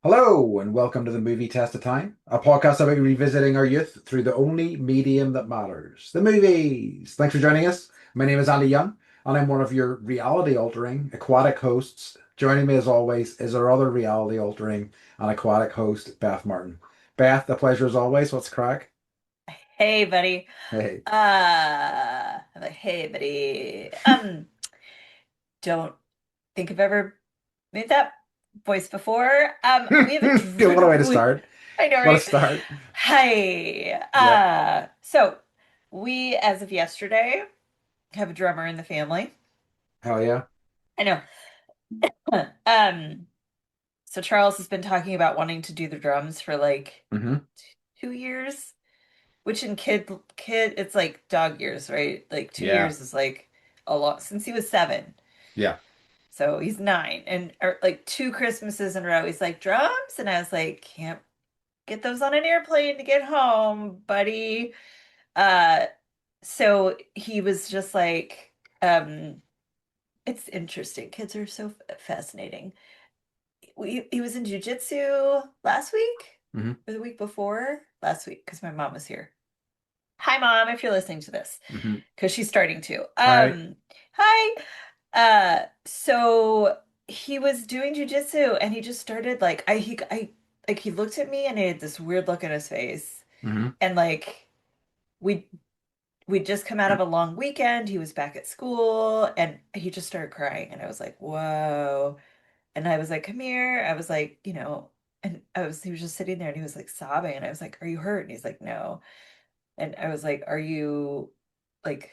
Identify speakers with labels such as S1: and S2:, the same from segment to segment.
S1: Hello, and welcome to the Movie Test of Time, a podcast about revisiting our youth through the only medium that matters, the movies. Thanks for joining us. My name is Andy Young, and I'm one of your reality-altering aquatic hosts. Joining me, as always, is our other reality-altering and aquatic host, Beth Martin. Beth, the pleasure as always. What's the crack?
S2: Hey, buddy.
S1: Hey.
S2: I'm like, hey, buddy. Don't think I've ever made that voice before. We have a
S1: What a way to start.
S2: I know,
S1: What a
S2: right?
S1: start.
S2: Hi.
S1: Yep.
S2: So we, as of yesterday, have a drummer in the family.
S1: Hell yeah.
S2: I know. Um, so Charles has been talking about wanting to do the drums for like
S1: Hmm.
S2: 2 years, which in kid it's like dog years, right? Like two
S1: Yeah.
S2: years is like a lot since he was 7.
S1: Yeah.
S2: So he's 9. And or like 2 Christmases in a row, he's like, drums? And I was like, can't get those on an airplane to get home, buddy. Uh so he was just like, it's interesting. Kids are so fascinating. He was in jujitsu last week
S1: Hmm.
S2: or the week before last week because my mom was here. Hi, Mom, if you're listening to this,
S1: Hmm.
S2: because she's starting to.
S1: Hi.
S2: Hi. So he was doing jujitsu and he just started like I like he looked at me and he had this weird look in his face.
S1: Hmm.
S2: And like we we'd just come out of a long weekend. He was back at school and he just started crying. And I was like, whoa. And I was like, come here. I was like, and he was just sitting there and he was like sobbing. And I was like, are you hurt? And he's like, no. And I was like, are you like,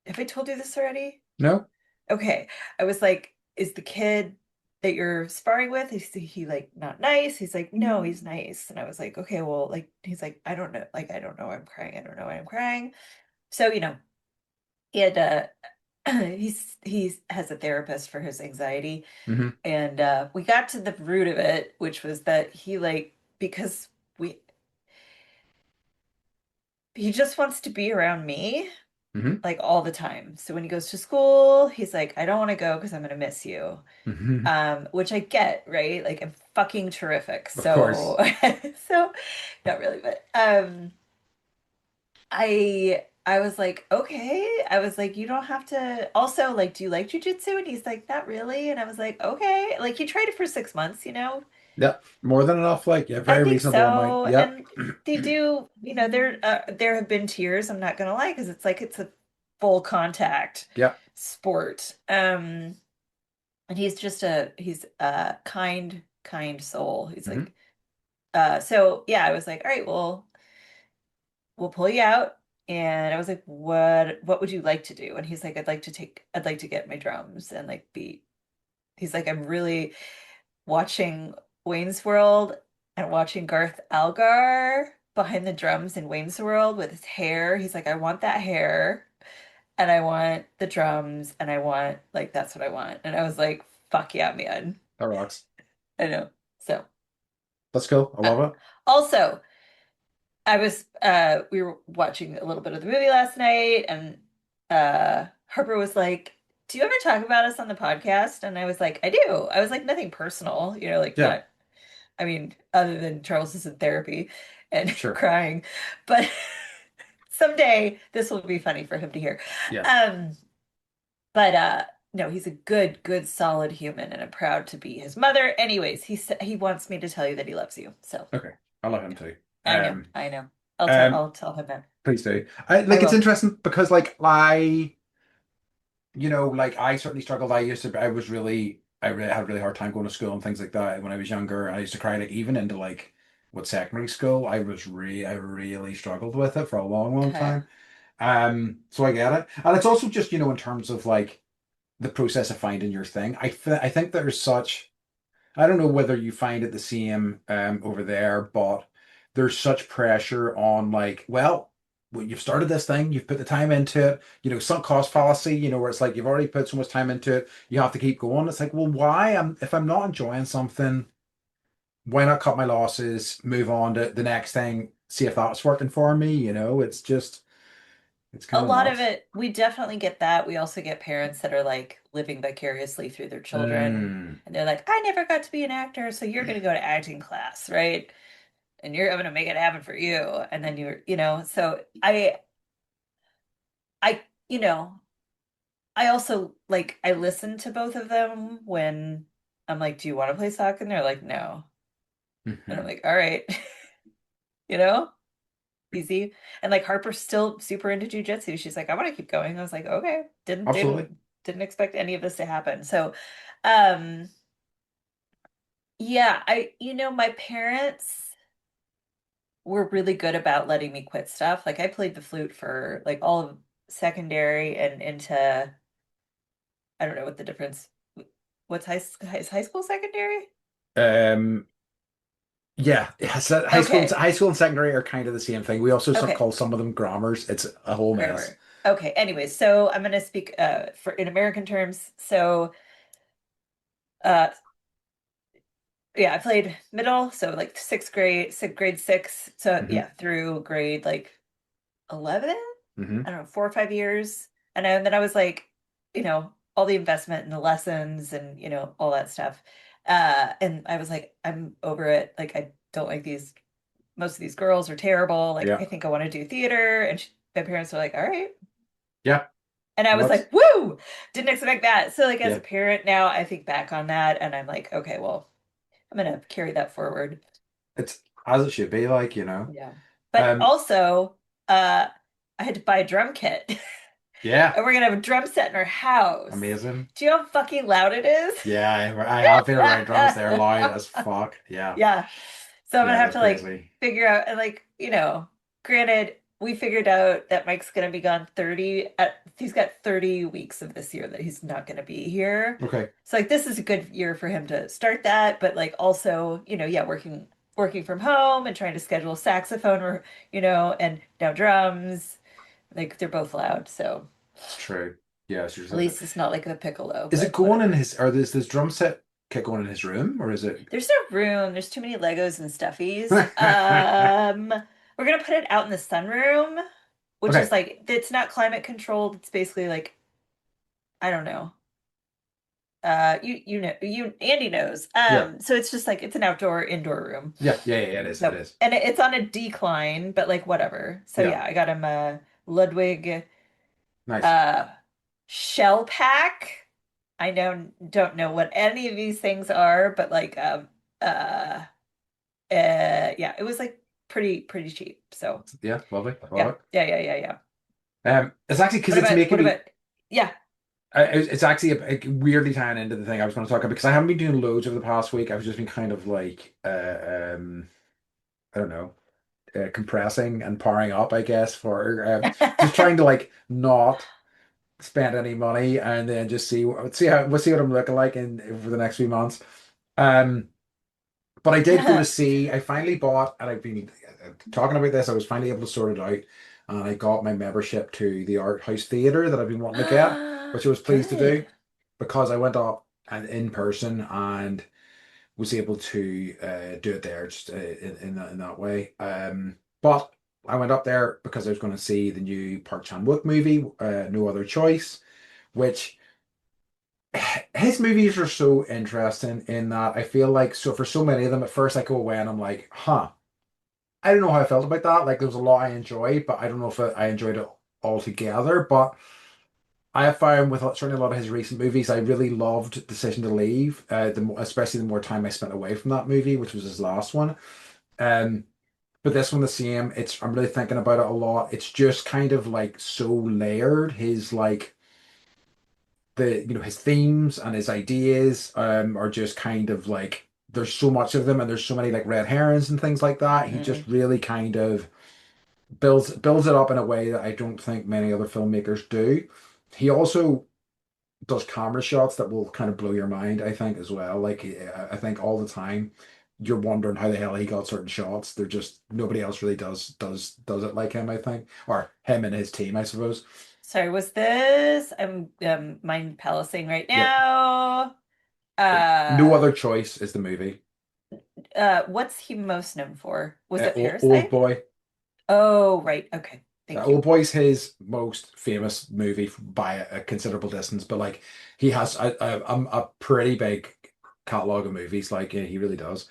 S2: have I told you this already?
S1: No?
S2: Okay. I was like, is the kid that you're sparring with, is he like not nice? He's like, no, he's nice. And I was like, okay, well, like, he's like, I don't know. Like, I don't know why I'm crying. I don't know why I'm crying. So, he had, he's has a therapist for his anxiety.
S1: Hmm.
S2: And we got to the root of it, which was that he like, because we, he just wants to be around me
S1: Hmm.
S2: like all the time. So when he goes to school, he's like, I don't want to go because I'm gonna miss you.
S1: Hmm.
S2: Which I get, right? Like I'm fucking terrific.
S1: Of course.
S2: So so not really, but I was like, okay. I was like, you don't have to also like, do you like jujitsu? And he's like, not really. And I was like, okay. Like he tried it for 6 months, you know?
S1: Yep. More than enough. Like, yeah,
S2: I
S1: very
S2: think
S1: reasonable amount.
S2: so.
S1: Yep.
S2: And they do, there have been tears, I'm not gonna lie, because it's like it's a full contact
S1: Yep.
S2: sport. And he's a kind soul. He's
S1: Hmm.
S2: like, so yeah, I was like, all right, well, we'll pull you out. And I was like, what would you like to do? And he's like, I'd like to get my drums and like beat. He's like, I'm really watching Wayne's World and watching Garth Algar behind the drums in Wayne's World with his hair. He's like, I want that hair and I want the drums and I want like that's what I want. And I was like, fuck yeah, man.
S1: That rocks.
S2: I know. So
S1: That's cool. I
S2: uh,
S1: love it.
S2: also we were watching a little bit of the movie last night and Harper was like, do you ever talk about us on the podcast? And I was like, I do. I was like, nothing personal, like
S1: Yeah,
S2: not, I mean, other than Charles is in therapy and
S1: sure.
S2: crying, but someday this will be funny for him to hear.
S1: Yeah.
S2: Um, but no, he's a good, solid human, and I'm proud to be his mother. Anyways, he wants me to tell you that he loves you. So
S1: Okay. I love him too.
S2: I know,
S1: Um,
S2: I know. I'll tell
S1: um,
S2: I'll tell him that.
S1: Please do.
S2: I
S1: It's
S2: will.
S1: interesting because like I certainly struggled. I really had a really hard time going to school and things like that when I was younger. I used to cry like even into like what secondary school. I really struggled with it for a long, long
S2: Okay.
S1: time. So I get it. And it's also just, in terms of like the process of finding your thing. I think there's such, I don't know whether you find it the same over there, but there's such pressure on like, well, you've started this thing, you've put the time into it, sunk cost fallacy, where it's like you've already put so much time into it, you have to keep going. It's like, well, why? If I'm not enjoying something, why not cut my losses, move on to the next thing, see if that's working for me, It's just It's
S2: A
S1: kind of
S2: lot of
S1: nuts.
S2: it, we definitely get that. We also get parents that are like living vicariously through their children.
S1: Mm.
S2: And they're like, I never got to be an actor, so you're going to go to acting class, right? And you're going to make it happen for you. And then so I, I also like, I listen to both of them when I'm like, do you want to play soccer? And they're like, no. And I'm
S1: Hmm.
S2: like, all right, you know, easy. And like Harper's still super into jujitsu. She's like, I want to keep going. I was like, okay. Didn't
S1: Absolutely.
S2: didn't didn't expect any of this to happen. So, um, yeah, my parents were really good about letting me quit stuff. Like I played the flute for like all of secondary and into I don't know what the difference. What's high school secondary?
S1: Um, yeah,
S2: Okay.
S1: high school and secondary are kind of the same thing. We also
S2: Okay.
S1: call some of them grammars. It's a whole mess.
S2: Grammar. Okay. Anyway, so I'm going to speak for in American terms. So uh yeah, I played middle, so like grade six, so
S1: Hmm.
S2: yeah, through grade like 11,
S1: Hmm.
S2: I don't know, 4 or 5 years. And then I was like, all the investment and the lessons and, all that stuff. And I was like, I'm over it. Like, I don't like most of these girls are terrible. Like,
S1: Yeah.
S2: I think I want to do theater. And my parents were like, all right.
S1: Yeah.
S2: And I
S1: Well,
S2: was
S1: that's,
S2: like, woo, didn't expect that. So, like, as a
S1: yeah.
S2: parent now, I think back on that and I'm like, okay, well, I'm going to carry that forward.
S1: It's as it should be, like, you know.
S2: Yeah. But
S1: Um,
S2: also, I had to buy a drum kit.
S1: yeah.
S2: And we're gonna have a drum set in our house.
S1: Amazing.
S2: Do you know how fucking loud it is?
S1: Yeah, I have been around drums. They're loud as fuck. Yeah.
S2: Yeah. So I'm gonna
S1: Yeah,
S2: have
S1: they're
S2: to like
S1: crazy.
S2: figure out and like, granted, we figured out that Mike's gonna be gone 30 he's got 30 weeks of this year that he's not gonna be here.
S1: Okay.
S2: So like this is a good year for him to start that, but like also, yeah, working from home and trying to schedule saxophone or, and now drums. Like they're both loud, so
S1: It's true. Yeah,
S2: at
S1: seriously.
S2: least it's not like a piccolo,
S1: Is it
S2: but
S1: going in
S2: whatever.
S1: his, or this drum set kit going in his room, or is it?
S2: There's no room. There's too many Legos and stuffies. We're gonna put it out in the sunroom, which is
S1: Okay.
S2: like it's not climate controlled. It's basically like I don't know. Andy knows.
S1: Yeah.
S2: So it's just like it's an outdoor indoor room.
S1: Yeah. Yeah. Yeah. It is. It
S2: So
S1: is.
S2: and it's on a decline, but like whatever. So
S1: Yeah.
S2: yeah, I got him a Ludwig
S1: Nice.
S2: uh shell pack. I don't know what any of these things are, but like uh yeah, it was like pretty cheap. So
S1: Yeah. Lovely. Love
S2: yeah,
S1: it.
S2: yeah, yeah, yeah, yeah.
S1: It's actually because
S2: What
S1: it's
S2: about
S1: making me.
S2: yeah.
S1: It's actually weirdly tying into the thing I was going to talk about because I haven't been doing loads over the past week. I've just been kind of like, I don't know, compressing and powering up, I guess, for just trying to like not spend any money and then just see what I'm looking like in for the next few months. Um, but I did go to see. I finally bought, and I've been talking about this. I was finally able to sort it out, and I got my membership to the art house theater that I've been wanting to get, which I was pleased to do
S2: Good.
S1: because I went up and in person and was able to do it there just in that way. But I went up there because I was going to see the new Park Chan-wook movie, No Other Choice, which his movies are so interesting in that I feel like so for so many of them at first I go away and I'm like, huh, I don't know how I felt about that. Like there was a lot I enjoyed, but I don't know if I enjoyed it altogether. But I have found with certainly a lot of his recent movies, I really loved Decision to Leave, especially the more time I spent away from that movie, which was his last one. Um, but this one the same. I'm really thinking about it a lot. It's just kind of like so layered. His like his themes and his ideas are just kind of like there's so much of them and there's so many like red herrings and things like that. He
S2: Mm.
S1: just really kind of builds it up in a way that I don't think many other filmmakers do. He also does camera shots that will kind of blow your mind, I think, as well. Like I think all the time you're wondering how the hell he got certain shots. They're just nobody else really does it like him, I think. Or him and his team, I suppose.
S2: Sorry, was this I'm mind palacing right
S1: Yep.
S2: now.
S1: No
S2: Uh
S1: Other Choice is the movie.
S2: what's he most known for? Was it
S1: Old
S2: Parasite?
S1: Boy.
S2: Oh, right. Okay. Thank you.
S1: Old Boy's his most famous movie by a considerable distance, but like he has a pretty big catalog of movies. Like he really does.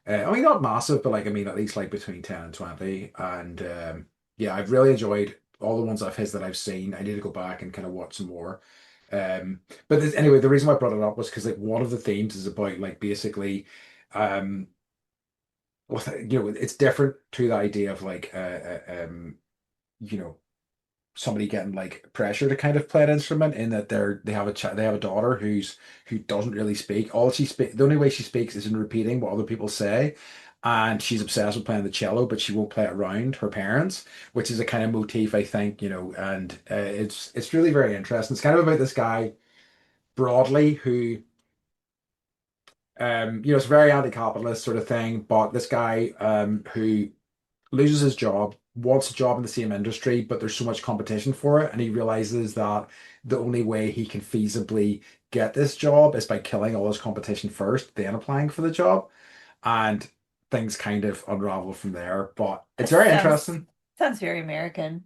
S1: I mean, not massive, but like I mean, at least like between 10 and 20. And yeah, I've really enjoyed all the ones of his that I've seen. I need to go back and kind of watch some more. But anyway, the reason why I brought it up was because like one of the themes is about like basically, um, it's different to the idea of like, you know, somebody getting like pressure to kind of play an instrument in that they have a daughter who doesn't really speak. All she speak The only way she speaks is in repeating what other people say. And she's obsessed with playing the cello, but she won't play it around her parents, which is a kind of motif, I think, and it's really very interesting. It's kind of about this guy broadly who it's a very anti-capitalist sort of thing, but this guy who loses his job, wants a job in the same industry, but there's so much competition for it, and he realizes that the only way he can feasibly get this job is by killing all his competition first, then applying for the job, and things kind of unravel from there. But it's
S2: This
S1: very interesting.
S2: sounds very American.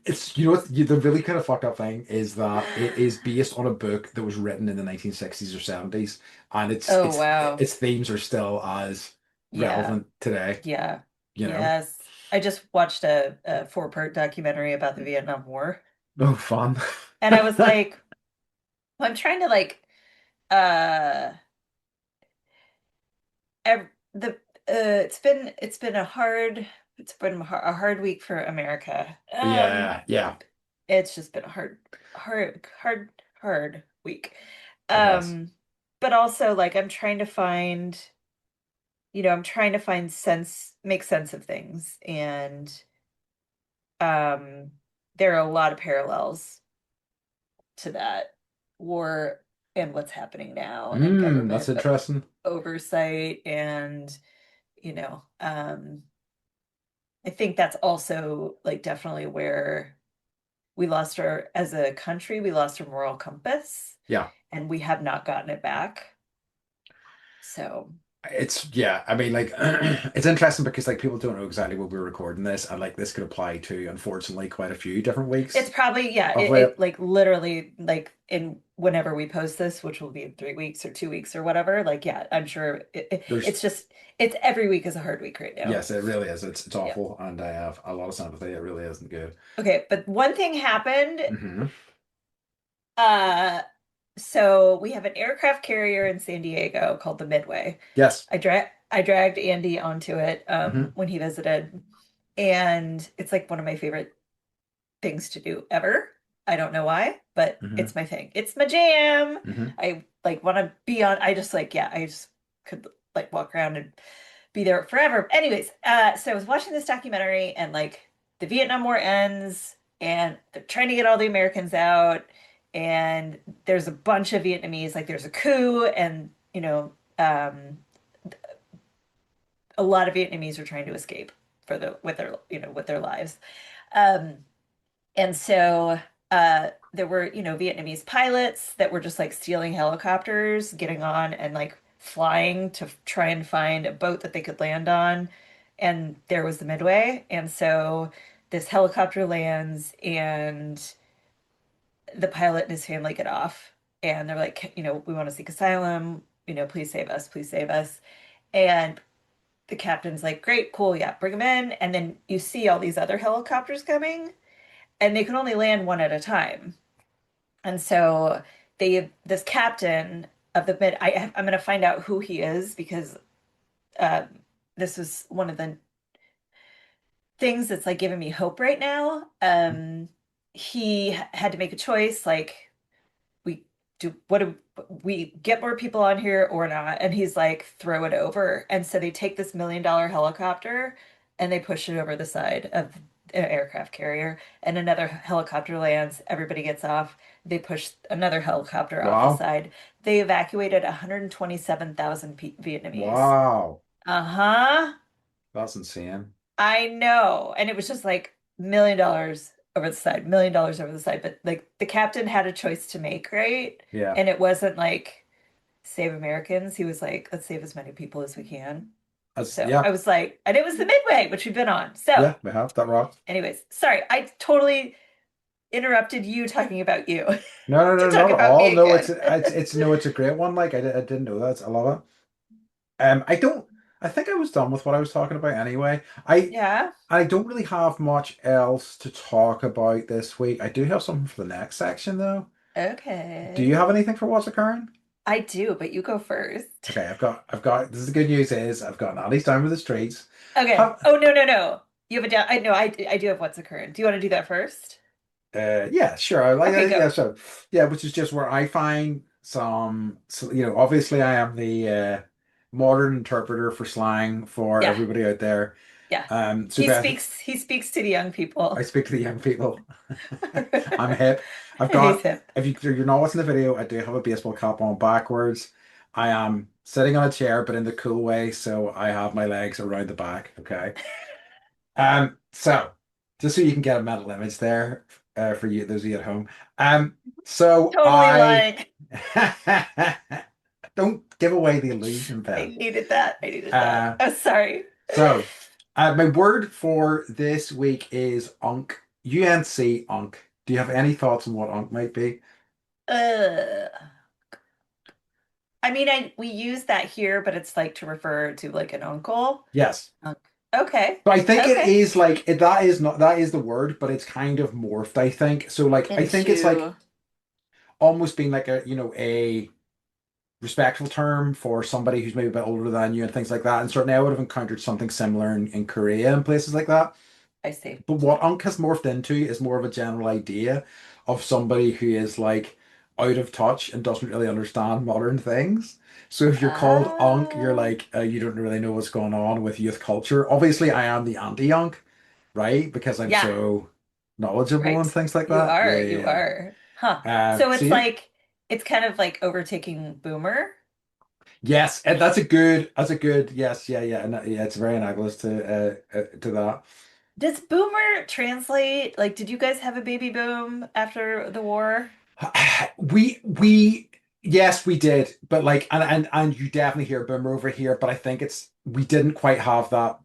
S1: It's what the really kind of fucked up thing is that it is based on a book that was written in the 1960s or 70s, and
S2: Oh wow.
S1: its themes are still as
S2: Yeah.
S1: relevant today,
S2: Yeah.
S1: you know?
S2: Yes. I just watched a four-part documentary about the Vietnam War.
S1: Oh, fun.
S2: And I was like, I'm trying to like uh the it's been a hard week for America.
S1: Yeah, yeah,
S2: It's just been a hard week.
S1: it has.
S2: Um, but also like I'm trying to find make sense of things, and um, there are a lot of parallels to that war and what's happening now, and
S1: That's
S2: government
S1: interesting.
S2: oversight, and you know, um, I think that's also like definitely where as a country, we lost our moral compass,
S1: Yeah.
S2: and we have not gotten it back. So
S1: Yeah, I mean, like, it's interesting because, like, people don't know exactly when we're recording this, and, like, this could apply to, unfortunately, quite a few different
S2: it's
S1: weeks
S2: probably, yeah,
S1: of late.
S2: like literally like in whenever we post this, which will be in 3 weeks or 2 weeks or whatever, like, yeah, I'm sure
S1: There's,
S2: it's just, it's every week is a hard week right now.
S1: yes, it really is. It's
S2: Yeah.
S1: awful, and I have a lot of sympathy. It really isn't good.
S2: Okay, but one thing happened.
S1: Hmm.
S2: Uh, so we have an aircraft carrier in San Diego called the Midway.
S1: Yes.
S2: I dragged Andy onto it
S1: Hmm.
S2: when he visited, and it's like one of my favorite things to do ever. I don't know why, but
S1: Hmm.
S2: it's my thing. It's my jam.
S1: Hmm.
S2: I like want to be on. I just like, yeah, I just could like walk around and be there forever. Anyways, so I was watching this documentary, and like the Vietnam War ends and they're trying to get all the Americans out, and there's a bunch of Vietnamese, like there's a coup, and a lot of Vietnamese are trying to escape with their lives. Um, and so there were, Vietnamese pilots that were just like stealing helicopters, getting on and like flying to try and find a boat that they could land on. And there was the Midway. And so this helicopter lands, and the pilot and his family get off. And they're like, we want to seek asylum, please save us, please save us. And the captain's like, great, cool, yeah, bring them in. And then you see all these other helicopters coming, and they can only land one at a time. And so this captain of the mid, I'm going to find out who he is, because uh, this was one of the things that's like giving me hope right now. He had to make a choice, like, we what do we get more people on here or not? And he's like, throw it over. And so they take this $1 million helicopter and they push it over the side of an aircraft carrier, and another helicopter lands, everybody gets off. They push another helicopter off the
S1: Wow.
S2: side. They evacuated 127,000 Vietnamese.
S1: Wow.
S2: Uh-huh.
S1: That's insane.
S2: I know. And it was just like $1 million over the side, $1 million over the side. But like the captain had a choice to make, right?
S1: Yeah.
S2: And it wasn't like save Americans. He was like, let's save as many people as we can.
S1: As
S2: So
S1: yeah,
S2: I was like, and it was the Midway, which we've been on. So,
S1: yeah, we have that rock.
S2: anyways, sorry, I totally interrupted you talking about you
S1: No, no,
S2: to
S1: no,
S2: talk
S1: not at
S2: about me
S1: all. No,
S2: again.
S1: it's no, it's a great one. Like I didn't know that. I love it. I don't. I think I was done with what I was talking about anyway.
S2: Yeah.
S1: I don't really have much else to talk about this week. I do have something for the next section though. Do you
S2: Okay.
S1: have anything for what's occurring?
S2: I do, but you go first.
S1: Okay, this is the good news is I've got Natalie's down with the streets.
S2: Okay.
S1: Have
S2: Oh, no, no, no. You have a down. I know. I do have what's occurring. Do you want to do that first?
S1: yeah, sure. I like
S2: Okay,
S1: yeah,
S2: go.
S1: so yeah, which is just where I find so obviously I am the modern interpreter for slang for
S2: Yeah.
S1: everybody out there.
S2: Yeah.
S1: So Beth,
S2: He speaks to the young
S1: I
S2: people.
S1: speak to the young people. I'm hip. I've
S2: He's
S1: got,
S2: hip.
S1: if you're not watching the video, I do have a baseball cap on backwards. I am sitting on a chair, but in the cool way, so I have my legs around the back. Okay. So just so you can get a mental image there, for you, those of you at home. So
S2: Totally
S1: I
S2: lying.
S1: don't give away the illusion,
S2: I
S1: Beth.
S2: needed that. I needed that.
S1: Uh,
S2: Oh, sorry.
S1: so my word for this week is unk. UNC unk. Do you have any thoughts on what unk might be?
S2: Uh, I mean, we use that here, but it's like to refer to like an uncle.
S1: Yes.
S2: Unc. Okay.
S1: But I think it
S2: Okay.
S1: is like that is not that is the word, but it's kind of morphed, I think. So like I think it's like
S2: Into
S1: almost being like a respectful term for somebody who's maybe a bit older than you and things like that. And certainly I would have encountered something similar in Korea and places like that.
S2: I see.
S1: But what Unk has morphed into is more of a general idea of somebody who is like out of touch and doesn't really understand modern things. So if you're called Unk, you're
S2: Ah,
S1: like you don't really know what's going on with youth culture. Obviously, I am the anti-Unk, right? Because I'm
S2: yeah,
S1: so knowledgeable and
S2: right.
S1: things like that. Yeah,
S2: You
S1: yeah,
S2: are. Huh.
S1: yeah.
S2: So
S1: So
S2: it's
S1: yeah,
S2: like it's kind of like overtaking boomer.
S1: yes, and that's a good yes, yeah, yeah, and yeah. It's very analogous to that.
S2: Does boomer translate? Like, did you guys have a baby boom after the war?
S1: We yes we did, but like and you definitely hear boomer over here, but I think it's we didn't quite have that.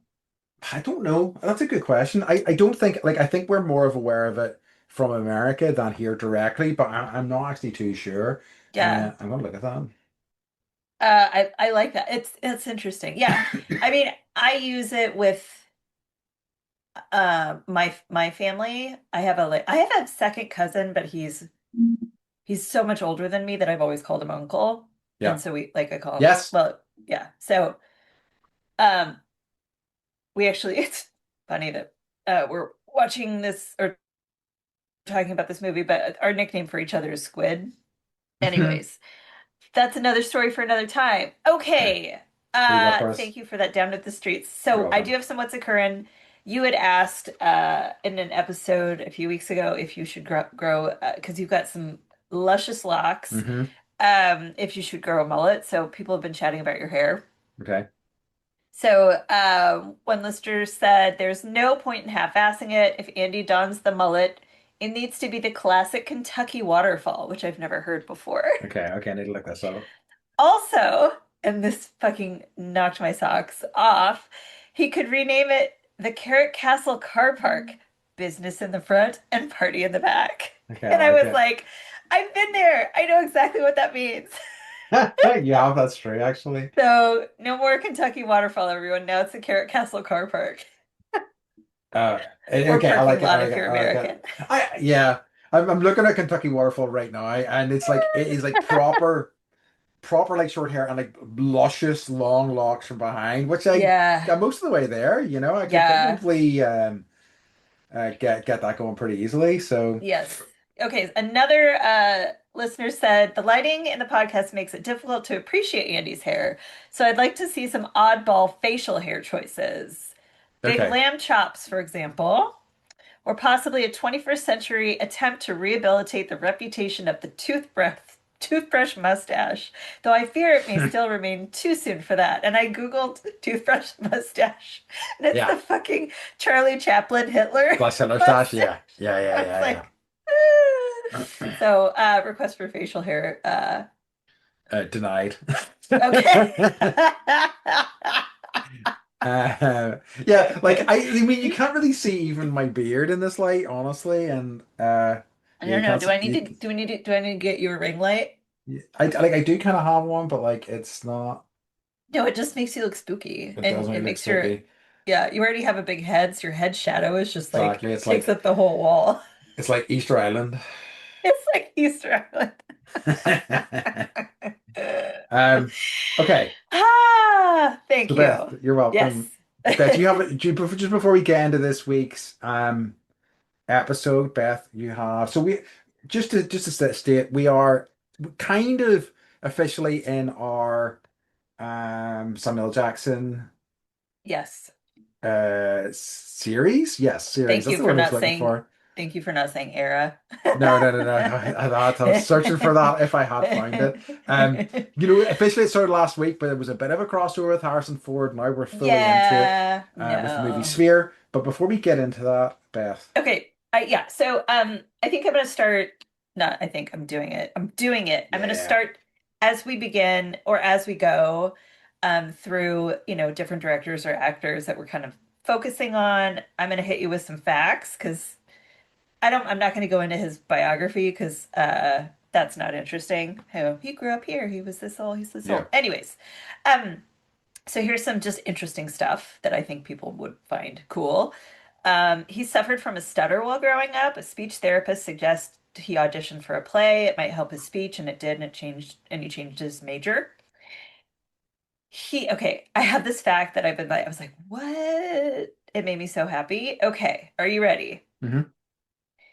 S1: I don't know. That's a good question. I don't think like I think we're more of aware of it from America than here directly, but I'm not actually too sure.
S2: Yeah.
S1: I'm gonna look at that.
S2: I like that. It's interesting. Yeah. I mean, I use it with my family. I have a second cousin, but he's so much older than me that I've always called him uncle. And
S1: Yeah.
S2: so we like I call him
S1: Yes.
S2: well, yeah. So um we actually it's funny that we're watching this or talking about this movie, but our nickname for each other is Squid.
S1: Okay.
S2: Anyways, that's another story for another time. Okay.
S1: What do you got for us?
S2: Thank you for that down at the streets.
S1: You're
S2: So I do
S1: welcome.
S2: have some what's occurring. You had asked in an episode a few weeks ago if you should grow because you've got some luscious locks.
S1: Hmm.
S2: If you should grow a mullet. So people have been chatting about your hair.
S1: Okay.
S2: So one listener said there's no point in half-assing it. If Andy dons the mullet, it needs to be the classic Kentucky Waterfall, which I've never heard before.
S1: Okay. Okay. I need to look this up.
S2: Also, and this fucking knocked my socks off, he could rename it the Carrot Castle Car Park, business in the front and party in the back.
S1: Okay. I
S2: And I
S1: like
S2: was
S1: it.
S2: like, I've been there. I know exactly what that means.
S1: Yeah, that's true, actually.
S2: So no more Kentucky Waterfall, everyone. Now it's the Carrot Castle Car Park or
S1: Okay, I
S2: parking
S1: like it. I
S2: lot
S1: like
S2: if
S1: it.
S2: you're
S1: I like it.
S2: American.
S1: Yeah, I'm looking at Kentucky Waterfall right now, and it's like it is like proper like short hair and like luscious long locks from behind, which I
S2: Yeah.
S1: got most of the way there. I could
S2: Yeah.
S1: probably get that going pretty easily. So
S2: Yes. Okay. Another listener said the lighting in the podcast makes it difficult to appreciate Andy's hair. So I'd like to see some oddball facial hair choices. Big
S1: okay,
S2: lamb chops, for example, or possibly a 21st century attempt to rehabilitate the reputation of the toothbrush mustache, though I fear it may still remain too soon for that. And I Googled toothbrush mustache, and it's
S1: yeah,
S2: the fucking Charlie Chaplin Hitler
S1: glass cylinder stash.
S2: mustache.
S1: Yeah, yeah,
S2: I
S1: yeah,
S2: was
S1: yeah,
S2: like, so request for facial hair.
S1: yeah. Denied.
S2: Okay.
S1: Yeah, like I mean, you can't really see even my beard in this light, honestly, and
S2: I
S1: yeah, you
S2: don't know.
S1: can't
S2: Do
S1: see.
S2: I need to do I need to get you a ring light?
S1: I do kind of have one, but like it's not.
S2: No, it just makes you look spooky
S1: It
S2: and
S1: doesn't
S2: it
S1: really look
S2: makes your
S1: spooky.
S2: yeah, you already have a big head, so your head shadow is just like
S1: Exactly.
S2: takes up the whole wall.
S1: It's like Easter Island.
S2: It's like Easter Island.
S1: Um, okay.
S2: Ah,
S1: So
S2: thank
S1: Beth,
S2: you.
S1: you're
S2: Yes.
S1: welcome. Beth, you have just before we get into this week's episode, Beth, you have so we just to state we are kind of officially in our Samuel Jackson
S2: Yes.
S1: series. Yes, series.
S2: Thank
S1: That's
S2: you
S1: the
S2: for
S1: word I was
S2: not
S1: looking
S2: saying
S1: for.
S2: thank you for not saying era.
S1: No, no, no, no. I was searching for that if I had found it. Officially it started last week, but it was a bit of a crossover with Harrison Ford. Now we're fully into it
S2: Yeah,
S1: with the movie
S2: no.
S1: Sphere. But before we get into that, Beth.
S2: Okay. Yeah. So I think I'm gonna start not I think I'm doing it. I'm doing it. I'm gonna
S1: Yeah.
S2: start as we begin or as we go through, different directors or actors that we're kind of focusing on. I'm gonna hit you with some facts because I'm not gonna go into his biography because that's not interesting. Oh, he grew up here, he was this old, he's this
S1: Yeah.
S2: old. Anyways, um so here's some just interesting stuff that I think people would find cool. He suffered from a stutter while growing up. A speech therapist suggests he auditioned for a play. It might help his speech, and it did, and he changed his major. Okay, I have this fact that I was like, what? It made me so happy. Okay, are you ready?
S1: Hmm.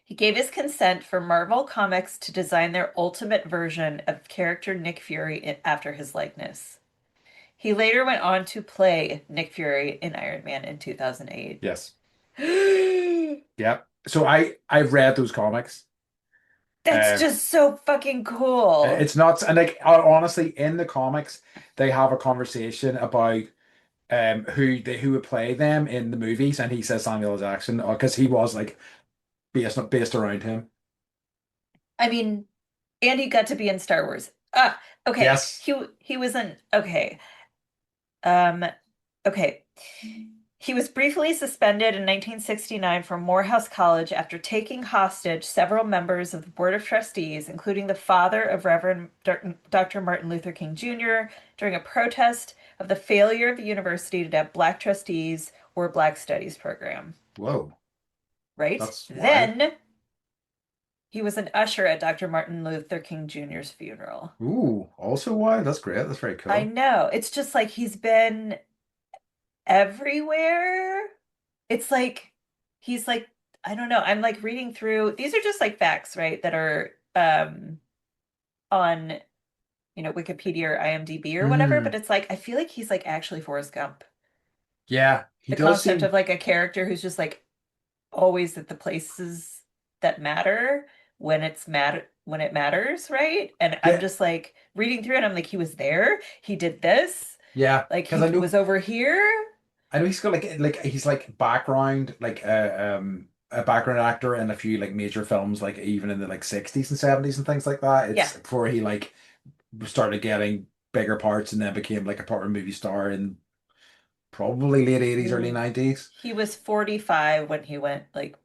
S2: He gave his consent for Marvel Comics to design their ultimate version of character Nick Fury after his likeness. He later went on to play Nick Fury in Iron Man in 2008.
S1: Yes. Yep. So I've read those comics.
S2: That's
S1: Uh,
S2: just so fucking cool.
S1: it's nuts, and like honestly, in the comics, they have a conversation about who would play them in the movies, and he says Samuel L. Jackson because he was like based around him.
S2: I mean, and he got to be in Star Wars. Okay.
S1: Yes.
S2: He was in okay. Um, okay. He was briefly suspended in 1969 from Morehouse College after taking hostage several members of the Board of Trustees, including the father of Reverend Dr. Martin Luther King Jr., during a protest of the failure of the university to have Black trustees or Black Studies program.
S1: Whoa,
S2: Right?
S1: that's wild.
S2: Then he was an usher at Dr. Martin Luther King Jr.'s funeral.
S1: Ooh, also wild. That's great. That's very
S2: I
S1: cool.
S2: know. It's just like he's been everywhere. It's like he's like I don't know. I'm like reading through these are just like facts, right? That are on, Wikipedia or IMDb or whatever, but
S1: Mm,
S2: it's like I feel like he's like actually Forrest Gump.
S1: yeah, he
S2: The
S1: does
S2: concept
S1: seem.
S2: of like a character who's just like always at the places that matter when it matters, right? And I'm
S1: Yeah,
S2: just like reading through it, I'm like, he was there, he did this,
S1: yeah.
S2: like
S1: Because
S2: he was over here.
S1: I know he's got like he's like background like a background actor in a few like major films like even in the like 60s and 70s and things like that.
S2: Yeah.
S1: It's before he like started getting bigger parts and then became like a part of movie star in probably late 80s, early
S2: Ooh.
S1: 90s.
S2: He was 45 when he went like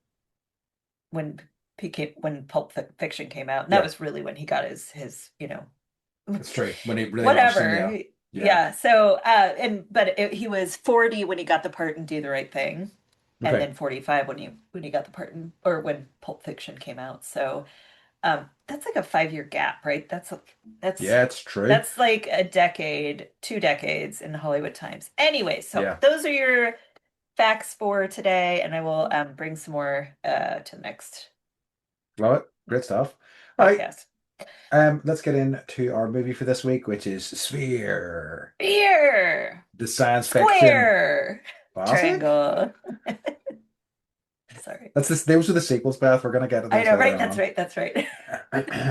S2: when when Fiction came out. And that
S1: Yeah,
S2: was really when he got his,
S1: it's true. When he really launched him, yeah.
S2: whatever.
S1: Yeah.
S2: Yeah. So he was 40 when he got the part in Do the Right Thing, and
S1: Okay.
S2: then 45 when he got the part in or when Pulp Fiction came out. So that's like a 5-year gap, right? That's
S1: Yeah, it's true.
S2: that's like a decade, 2 decades in Hollywood times. Anyway, so
S1: Yeah.
S2: those are your facts for today, and I will bring some more to the next
S1: Love it. Great stuff. All right.
S2: podcast.
S1: Let's get into our movie for this week, which is Sphere,
S2: Here,
S1: the science fiction
S2: square,
S1: classic.
S2: triangle. Sorry.
S1: That's this. Those are the sequels, Beth. We're gonna get to
S2: I
S1: those
S2: know,
S1: later
S2: right? That's
S1: on.
S2: right. That's right.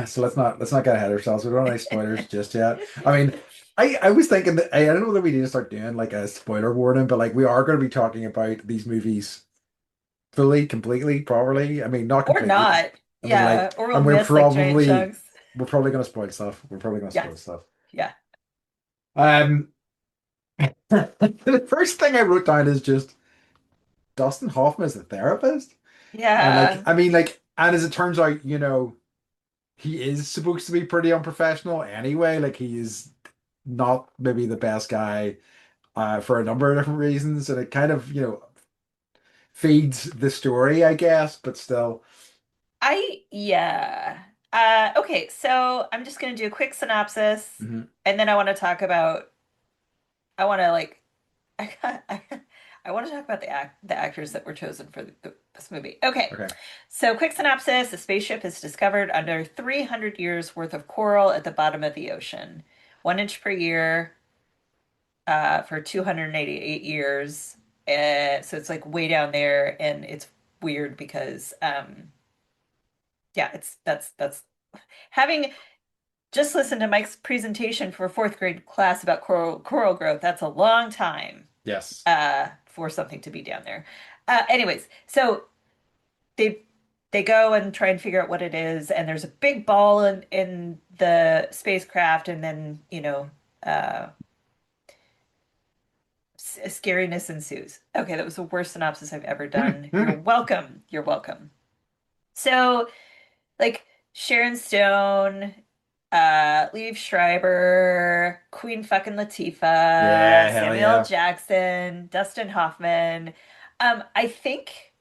S1: So let's not get ahead of ourselves. We don't have any spoilers just yet. I mean, I was thinking that I don't know that we need to start doing like a spoiler warning, but like we are going to be talking about these movies fully, completely, properly. I mean, not
S2: Or
S1: completely.
S2: not.
S1: I mean,
S2: Yeah.
S1: like,
S2: Or we'll
S1: and
S2: miss like giant chunks.
S1: we're probably going to spoil stuff. We're probably going to
S2: Yeah.
S1: spoil stuff.
S2: Yeah.
S1: Um, The first thing I wrote down is just Dustin Hoffman is a therapist. And like,
S2: Yeah.
S1: I mean, like, and as it turns out, he is supposed to be pretty unprofessional anyway. Like, he is not maybe the best guy for a number of different reasons. And it kind of, feeds the story, I guess, but still.
S2: Yeah. Okay, so I'm just gonna do a quick synopsis
S1: Mhm.
S2: and then I want to talk about I want to like I, I want to talk about the actors that were chosen for this movie. Okay.
S1: Okay.
S2: So quick synopsis, a spaceship is discovered under 300 years worth of coral at the bottom of the ocean. 1 inch per year for 288 years. So it's like way down there and it's weird because yeah, it's that's having just listened to Mike's presentation for a fourth grade class about coral growth. That's a long time
S1: Yes.
S2: for something to be down there. Anyways, so they they go and try and figure out what it is, and there's a big ball in the spacecraft, and then uh, scariness ensues. Okay, that was the worst synopsis I've ever done. You're welcome. You're welcome. So, like Sharon Stone, Liev Schreiber, Queen fucking Latifah,
S1: Yeah, hell
S2: Samuel L.
S1: yeah.
S2: Jackson, Dustin Hoffman. I think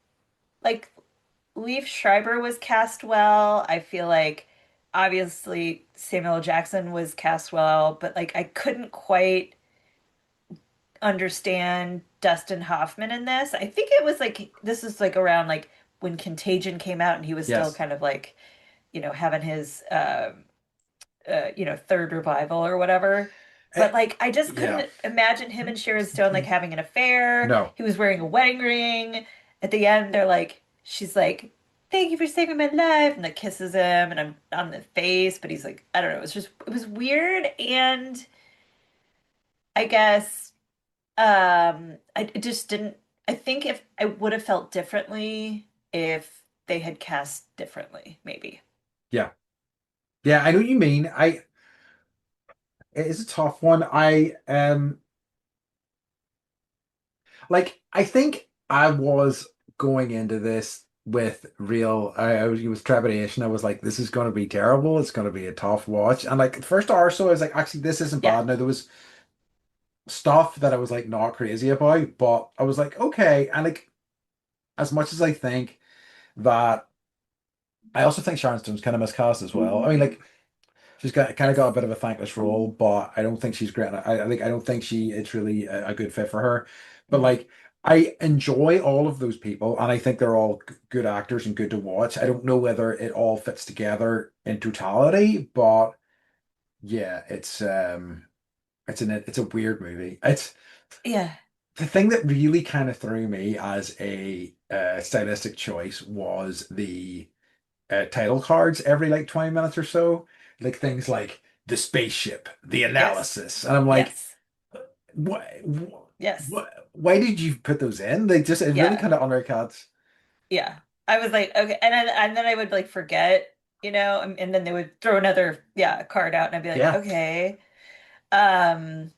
S2: like Liev Schreiber was cast well. I feel like obviously Samuel L. Jackson was cast well, but like I couldn't quite understand Dustin Hoffman in this. I think it was like this is like around like when Contagion came out and he was still
S1: Yes.
S2: kind of like, having his third revival or whatever.
S1: Eh,
S2: But like I just
S1: yeah.
S2: couldn't imagine him and Sharon Stone like having an affair.
S1: No.
S2: He was wearing a wedding ring. At the end, she's like, "Thank you for saving my life," and like kisses him, and I'm on the face, but he's like, I don't know. It was weird, and I guess I it just didn't. I think if I would have felt differently if they had cast differently, maybe.
S1: Yeah. Yeah, I know what you mean. It is a tough one. I think I was going into this with I was with trepidation. I was like, this is going to be terrible. It's going to be a tough watch. And like, the first hour or so, I was like, actually, this isn't
S2: Yeah.
S1: bad. Now, there was stuff that I was like not crazy about, but I was like, okay. And like, as much as I think that, I also think Sharon Stone's kind of miscast as well. I mean, like, she's got kind of got a
S2: Yes.
S1: bit of a thankless role, but I don't think she's great. I don't think it's really a good fit for her. But
S2: Mhm.
S1: like, I enjoy all of those people, and I think they're all good actors and good to watch. I don't know whether it all fits together in totality, but yeah, it's a weird movie. It's
S2: Yeah.
S1: the thing that really kind of threw me as a stylistic choice was the title cards every like 20 minutes or so. Like things like the spaceship, the
S2: Yes.
S1: analysis. And I'm like,
S2: Yes.
S1: what,
S2: Yes.
S1: why did you put those in? It really
S2: Yeah.
S1: kind of undercuts.
S2: Yeah. I was like, okay. And then I would like forget, and then they would throw another, yeah, card out and I'd be like,
S1: Yeah.
S2: okay. Um,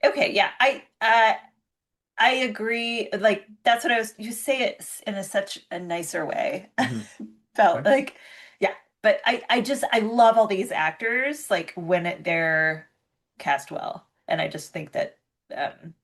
S2: okay, yeah. I agree. Like that's what you say it in such a nicer way.
S1: Hmm.
S2: Felt
S1: Thanks.
S2: like, yeah. But I love all these actors, like when they're cast well. And I just think that um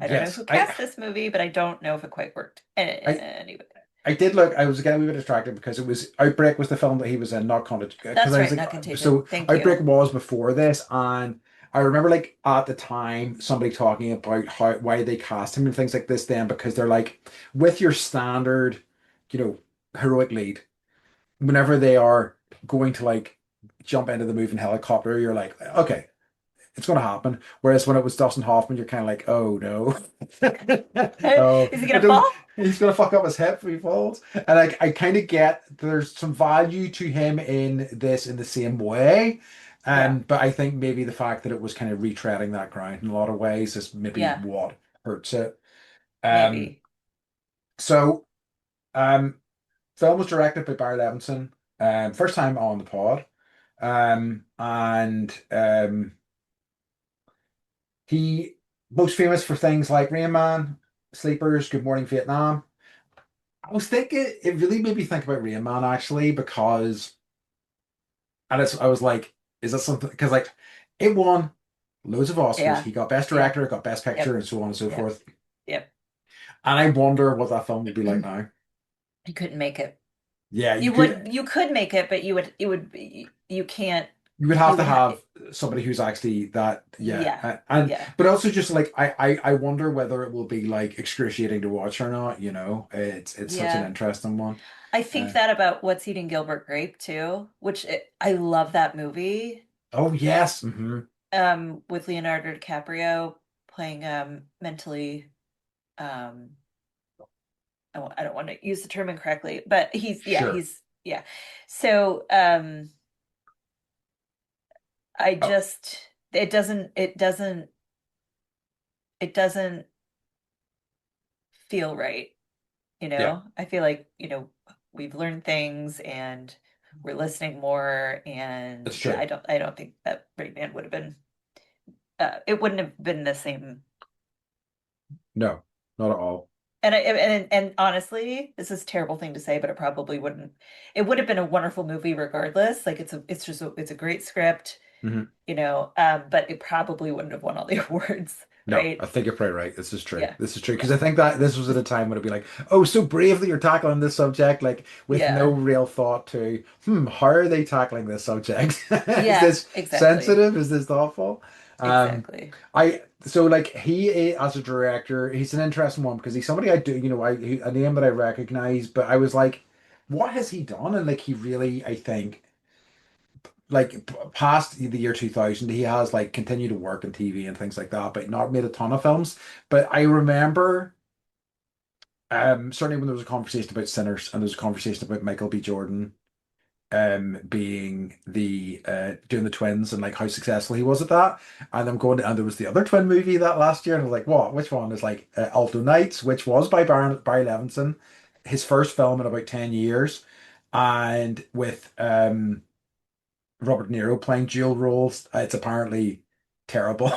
S2: I don't know
S1: Yes.
S2: who cast this movie, but I don't know if it quite worked.
S1: I,
S2: Anyway,
S1: I did look. I was getting a wee bit distracted because it was Outbreak was the film that he was in, not Contact. Because
S2: that's
S1: I was
S2: right,
S1: like,
S2: not Contagion.
S1: so
S2: Thank
S1: Outbreak
S2: you.
S1: was before this, and I remember like at the time somebody talking about how why they cast him and things like this. Then because they're like with your standard, heroic lead, whenever they are going to like jump into the moving helicopter, you're like, okay, it's going to happen. Whereas when it was Dustin Hoffman, you're kind of like, oh no, oh,
S2: Is he
S1: I
S2: gonna
S1: don't.
S2: fall?
S1: He's going to fuck up his hip if he falls. And like, I kind of get there's some value to him in this in the same way.
S2: Yeah,
S1: But I think maybe the fact that it was kind of retreading that ground in a lot of ways is maybe
S2: yeah,
S1: what hurts it. Um,
S2: maybe.
S1: so um, film was directed by Barry Levinson. First time on the pod. And he most famous for things like Rain Man, Sleepers, Good Morning Vietnam. I was thinking it really made me think about Rain Man actually because I was like, is that something? Because like it won loads of Oscars.
S2: Yeah.
S1: He got Best
S2: Yeah.
S1: Director, got Best Picture,
S2: Yep.
S1: and so on and so
S2: Yep.
S1: forth.
S2: Yep.
S1: And I wonder what that film would be like now.
S2: You couldn't make it.
S1: Yeah,
S2: You could make it, but you can't,
S1: you would have
S2: you
S1: to
S2: would have,
S1: have somebody who's actually that, yeah.
S2: yeah.
S1: And
S2: Yeah.
S1: but also just like I wonder whether it will be like excruciating to watch or not, you know. It's such an
S2: Yeah.
S1: interesting one.
S2: I think
S1: Uh,
S2: that about What's Eating Gilbert Grape too, I love that movie.
S1: oh yes. Hmm.
S2: With Leonardo DiCaprio playing mentally um I don't want to use the term incorrectly, but
S1: Sure.
S2: yeah. So I
S1: Oh,
S2: just it doesn't feel right, you
S1: yeah,
S2: know? I feel like, we've learned things and we're listening more, and
S1: it's
S2: yeah,
S1: true.
S2: I don't think that Rain Man would have been it wouldn't have been the same.
S1: No, not at all.
S2: And honestly, this is a terrible thing to say, but it would have been a wonderful movie regardless. Like it's a great script,
S1: Hmm.
S2: but it probably wouldn't have won all the awards,
S1: No, I
S2: right?
S1: think you're probably right. This is true.
S2: Yeah.
S1: This is true because
S2: Yeah.
S1: I think that this was at a time when it'd be like, oh, so bravely you're tackling this subject, like with no
S2: Yeah.
S1: real thought to, how are they tackling this subject? Is
S2: Yeah,
S1: this
S2: exactly.
S1: sensitive? Is this thoughtful? Um,
S2: Exactly.
S1: so like as a director, he's an interesting one because he's somebody I do, a name that I recognize, but I was like, what has he done? And like he really, I think like past the year 2000 he has like continued to work in TV and things like that but not made a ton of films, but I remember certainly when there was a conversation about Sinners and there was a conversation about Michael B. Jordan being the doing the twins and like how successful he was at that, and I'm going and there was the other twin movie that last year and I was like what, which one is like Alto Nights, which was by Barry Levinson, his first film in about 10 years, and with Robert De Niro playing dual roles. It's apparently terrible.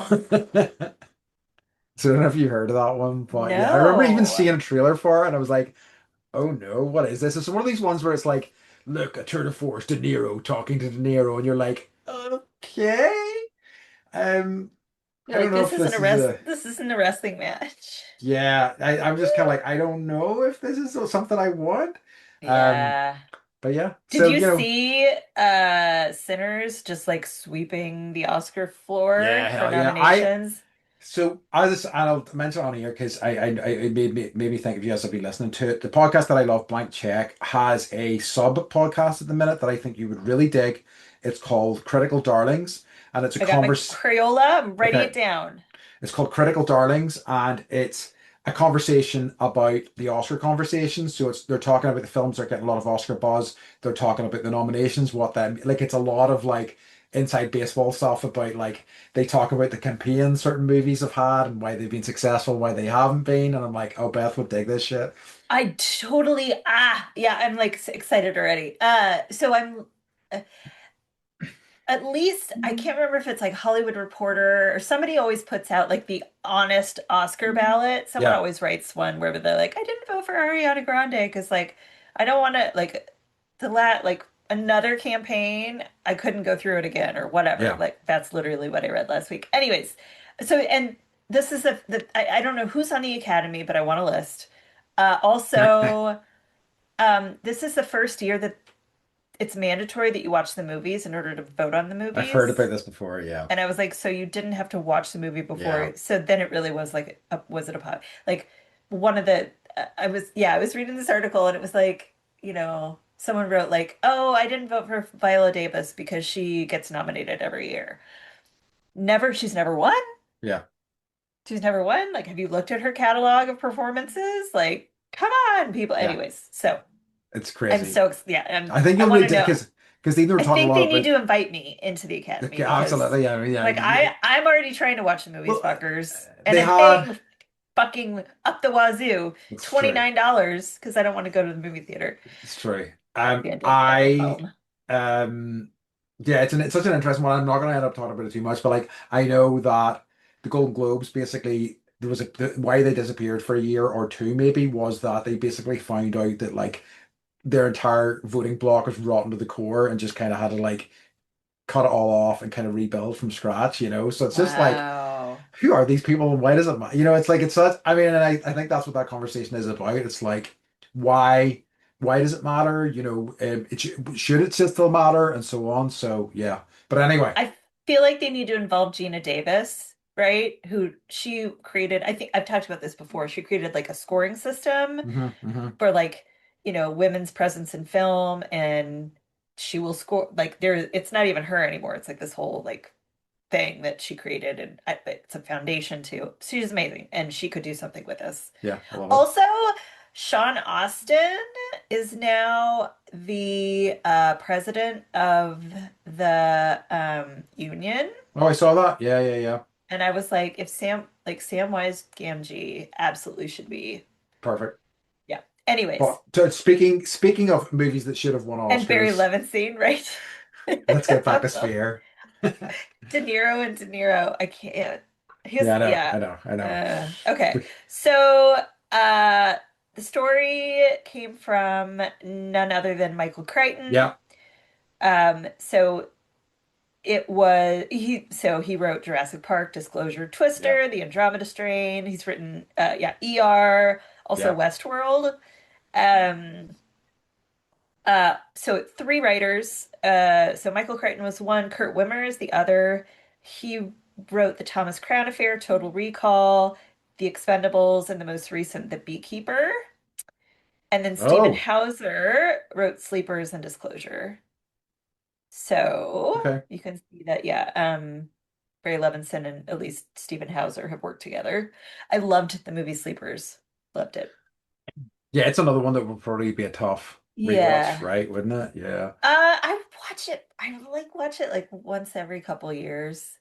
S1: So I don't know if you heard of that one, but yeah, I remember even
S2: No.
S1: seeing a trailer for it and I was like, oh no, what is this? It's one of these ones where it's like, look, a tour de force, De Niro talking to De Niro, and you're like, okay. Um, I
S2: You're
S1: don't
S2: like,
S1: know if this is a
S2: this isn't a wrestling match.
S1: yeah, I'm just kind of like, I don't know if this is something I want. Um,
S2: Yeah.
S1: but yeah,
S2: Did
S1: so
S2: you see Sinners just like sweeping the Oscar
S1: yeah,
S2: floor for
S1: hell yeah.
S2: nominations?
S1: So as and I'll mention it on here because it made me think of you as I've been listening to it. The podcast that I love, Blank Check, has a sub podcast at the minute that I think you would really dig. It's called Critical Darlings, and it's a
S2: I got my
S1: converse.
S2: Crayola. I'm writing
S1: Okay,
S2: it down.
S1: it's called Critical Darlings, and it's a conversation about the Oscar conversation. So they're talking about the films that are getting a lot of Oscar buzz. They're talking about the nominations, what them like. It's a lot of like inside baseball stuff about like they talk about the campaigns certain movies have had and why they've been successful, why they haven't been. And I'm like, oh, Beth would dig this shit.
S2: I totally yeah, I'm like excited already. So I'm uh, at least I can't remember if it's like Hollywood Reporter or somebody always puts out like the honest Oscar ballot. Someone
S1: Yeah,
S2: always writes one where they're like, I didn't vote for Ariana Grande because like I don't want to like like another campaign. I couldn't go through it again or whatever.
S1: yeah.
S2: Like that's literally what I read last week. Anyways, so and this is I don't know who's on the Academy, but I want a list. Also, this is the first year that it's mandatory that you watch the movies in order to vote on the
S1: I've heard
S2: movies.
S1: about this before. Yeah,
S2: And I was like, so you didn't have to watch the movie
S1: yeah.
S2: before. So then it really was like, was it a pop? Like one of the, I was reading this article and it was like, someone wrote like, oh, I didn't vote for Viola Davis because she gets nominated every year. She's never won.
S1: Yeah,
S2: She's never won. Like, have you looked at her catalog of performances? Like, come on, people.
S1: yeah.
S2: Anyways, so
S1: It's
S2: I'm
S1: crazy.
S2: so, yeah,
S1: I think
S2: I
S1: you'll
S2: want
S1: really
S2: to
S1: dig
S2: know.
S1: because they were
S2: I
S1: talking a
S2: think
S1: lot
S2: they need
S1: about.
S2: to invite me into the academy
S1: Okay,
S2: because
S1: absolutely, yeah, yeah.
S2: like I'm already trying to watch the movies,
S1: Well,
S2: fuckers, and
S1: they
S2: I'm
S1: had.
S2: paying fucking up the wazoo
S1: It's true.
S2: $29 because I don't want to go to the movie theater.
S1: It's true.
S2: Maybe I do it at home.
S1: Um, yeah, it's such an interesting one. I'm not going to end up talking about it too much, but like, I know that. the Golden Globes basically there was why they disappeared for a year or two maybe was that they basically found out that like their entire voting block was rotten to the core and just kind of had to like cut it all off and kind of rebuild from scratch, you know? So it's just like,
S2: Wow.
S1: who are these people and why does it matter? You know, it's like it's such, I mean, and I think that's what that conversation is about. It's like, why why does it matter? You know, should it still matter and so on. So yeah. But anyway.
S2: I feel like they need to involve Gina Davis, right? Who she created, I think I've talked about this before. She created like a scoring system
S1: Hmm, hmm.
S2: for like, women's presence in film, and she will score like it's not even her anymore. It's like this whole like thing that she created, and it's a foundation too. She's amazing and she could do something with this.
S1: Yeah, I love it.
S2: Also, Sean Austin is now the president of the union.
S1: Oh, I saw that. Yeah, yeah, yeah.
S2: And I was like, if Samwise Gamgee absolutely should be,
S1: Perfect.
S2: yeah. Anyways,
S1: But speaking of movies that should have won
S2: and Barry
S1: Oscars,
S2: Levinstein, right?
S1: let's get back to Sphere.
S2: De Niro and De Niro. I can't.
S1: Yeah, I know,
S2: Yeah.
S1: I know, I know.
S2: Okay. So, uh, the story came from none other than Michael Crichton.
S1: Yeah,
S2: So he wrote Jurassic Park, Disclosure,
S1: yeah,
S2: Twister, The Andromeda Strain. He's written, yeah, ER, also
S1: yeah.
S2: Westworld. Um, so three writers. So Michael Crichton was one, Kurt Wimmer is the other. He wrote the Thomas Crown Affair, Total Recall, The Expendables, and the most recent, The Beekeeper. And then Stephen
S1: Oh,
S2: Hauser wrote Sleepers and Disclosure. So
S1: okay.
S2: you can see that, yeah, Barry Levinson and at least Stephen Hauser have worked together. I loved the movie Sleepers. Loved it.
S1: Yeah, it's another one that would probably be a tough rewatch,
S2: Yeah.
S1: right? Wouldn't it? Yeah.
S2: I watch it. I like watch it like once every couple years.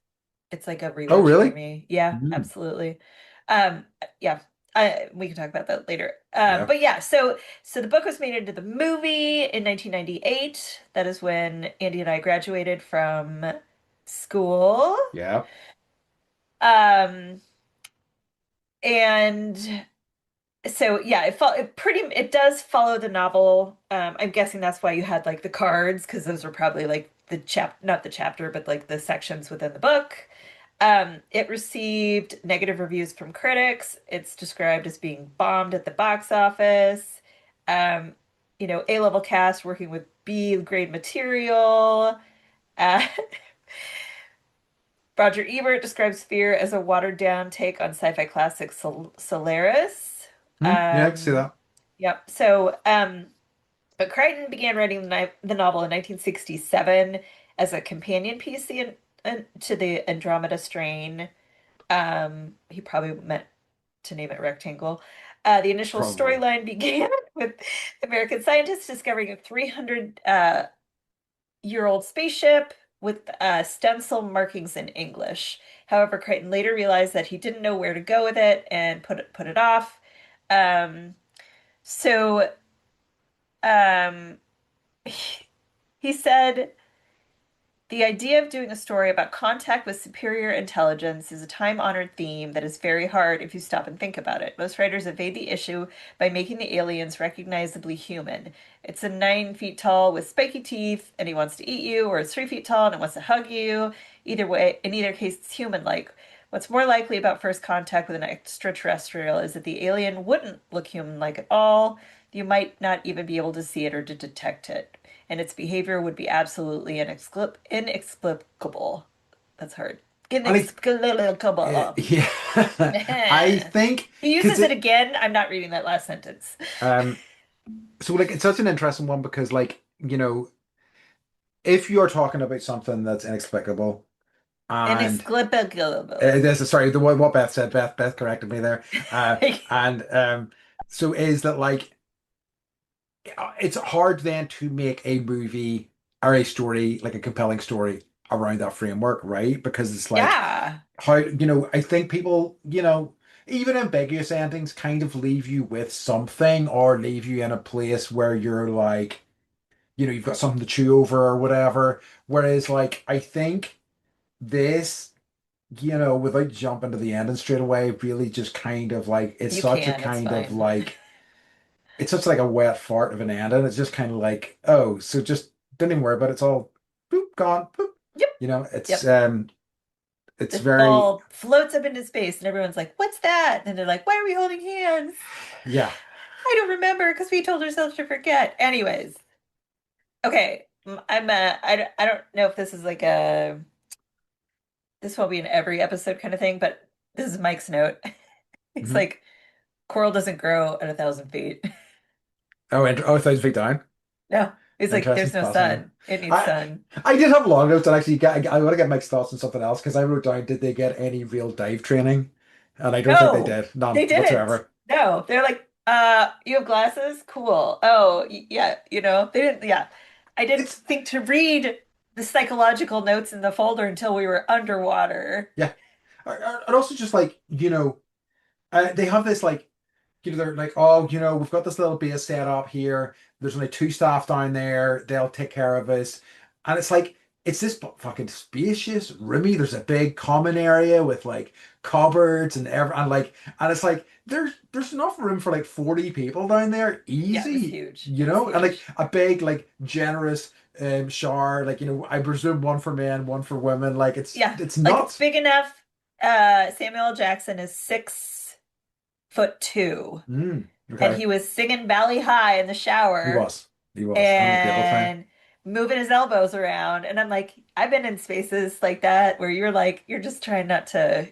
S2: It's like a
S1: Oh,
S2: rewatch for
S1: really?
S2: me. Yeah,
S1: Mm,
S2: absolutely. Yeah. We can talk about that later.
S1: yeah,
S2: But yeah, so the book was made into the movie in 1998. That is when Andy and I graduated from school.
S1: yeah.
S2: Um, and so yeah, it does follow the novel. I'm guessing that's why you had like the cards, because those were probably like the not the chapter, but like the sections within the book. It received negative reviews from critics. It's described as being bombed at the box office. Um, A-level cast working with B-grade material. Uh, Roger Ebert describes Fear as a watered-down take on sci-fi classic Solaris.
S1: Yeah, I can see
S2: Um,
S1: that.
S2: yep. But Crichton began writing the novel in 1967 as a companion piece to the Andromeda Strain. He probably meant to name it Rectangle. The initial
S1: Probably.
S2: storyline began with American scientists discovering a 300 year old spaceship with stencil markings in English. However, Crichton later realized that he didn't know where to go with it and put it off. Um, so um, he said, the idea of doing a story about contact with superior intelligence is a time-honored theme that is very hard if you stop and think about it. Most writers evade the issue by making the aliens recognizably human. It's a 9 feet tall with spiky teeth, and he wants to eat you, or it's 3 feet tall and it wants to hug you. Either way, in either case, it's human-like. What's more likely about first contact with an extraterrestrial is that the alien wouldn't look human-like at all. You might not even be able to see it or to detect it, and its behavior would be absolutely inexplicable. That's hard.
S1: And I,
S2: Inexplicable.
S1: yeah, I think
S2: He
S1: because
S2: uses it again. I'm not reading that last sentence.
S1: um, so like it's such an interesting one because like if you're talking about something that's inexplicable and
S2: Inexplicable.
S1: this is sorry the what Beth said Beth corrected me there and so is that like it's hard then to make a movie or a story like a compelling story around that framework, right? Because it's like
S2: Yeah.
S1: how I think people even ambiguous endings kind of leave you with something or leave you in a place where you're like you've got something to chew over or whatever. Whereas like I think this. without jumping to the ending straight away, really just kind of like it's
S2: You
S1: such a
S2: can, it's
S1: kind of
S2: fine.
S1: like it's such like a wet fart of an ending. It's just kind of like, oh, so just don't even worry about it. It's all boop, gone, boop.
S2: Yep.
S1: It's
S2: Yep.
S1: it's
S2: It
S1: very
S2: all floats up into space and everyone's like, "What's that?" And they're like, "Why are we holding hands?"
S1: yeah.
S2: I don't remember because we told ourselves to forget. Anyways, okay. I don't know if this is like a this will be an every episode kind of thing, but this is Mike's note. It's
S1: Mhm.
S2: like coral doesn't grow at 1,000 feet.
S1: Oh, and oh, 1,000 feet down.
S2: No, it's like
S1: Interesting,
S2: there's no
S1: fascinating.
S2: sun. It needs
S1: I
S2: sun.
S1: I did have long notes and actually I want to get Mike's thoughts on something else because I wrote down, did they get any real dive training? And I don't think they
S2: No,
S1: did. None
S2: they didn't.
S1: whatsoever.
S2: No, they're like, you have glasses? Cool. Oh, yeah, they didn't, yeah. I didn't
S1: It's
S2: think to read the psychological notes in the folder until we were underwater.
S1: yeah. And also just like, they have this like, they're like, oh, we've got this little base set up here. There's only two staff down there. They'll take care of us. And it's like, it's this fucking spacious, roomy. There's a big common area with like cupboards and it's like there's enough room for like 40 people down there,
S2: Yeah, it was
S1: easy,
S2: huge. It was
S1: and like
S2: huge.
S1: a big, like generous shower, like I presume one for men, one for women. Like
S2: Yeah,
S1: it's
S2: like
S1: nuts.
S2: big enough. Samuel L. Jackson is 6'2", and
S1: Okay.
S2: he was singing Valley High in the
S1: He
S2: shower
S1: was. He was. I remember the whole thing.
S2: and moving his elbows around. And I'm like, I've been in spaces like that where you're like, you're just trying not to,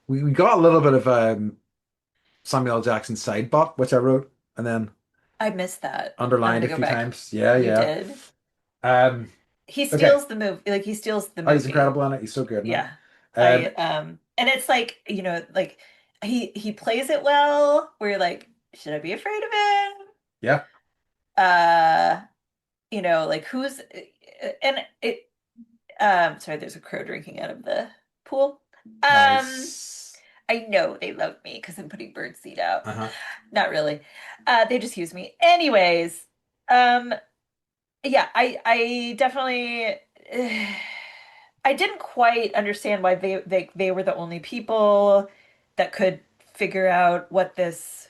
S1: We got a little bit of Samuel L. Jackson's side bot, which I wrote and then
S2: I missed that. I'm
S1: underlined
S2: gonna
S1: a
S2: go
S1: few
S2: back.
S1: times. Yeah,
S2: You
S1: yeah.
S2: did.
S1: Um,
S2: He
S1: okay.
S2: steals the movie, like he steals the
S1: Oh, he's
S2: movie.
S1: incredible in it. He's so good in it.
S2: Yeah.
S1: Um,
S2: And it's like, like he plays it well, where you're like, should I be afraid of him?
S1: yeah.
S2: Uh, like who's and it sorry, there's a crow drinking out of the pool. Um,
S1: Nice.
S2: I know they love me because I'm putting bird seed out.
S1: Uh-huh.
S2: Not really. They just use me. Anyways, um, yeah, I definitely I didn't quite understand why they were the only people that could figure out what this,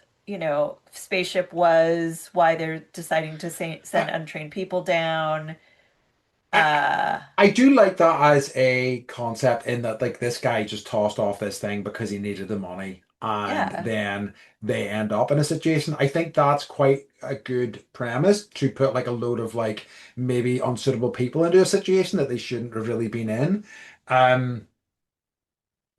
S2: spaceship was, why they're deciding to send
S1: I,
S2: untrained people down.
S1: I
S2: Uh,
S1: I do like that as a concept in that like this guy just tossed off this thing because he needed the money and
S2: yeah,
S1: then they end up in a situation. I think that's quite a good premise to put like a load of like maybe unsuitable people into a situation that they shouldn't have really been in. Um,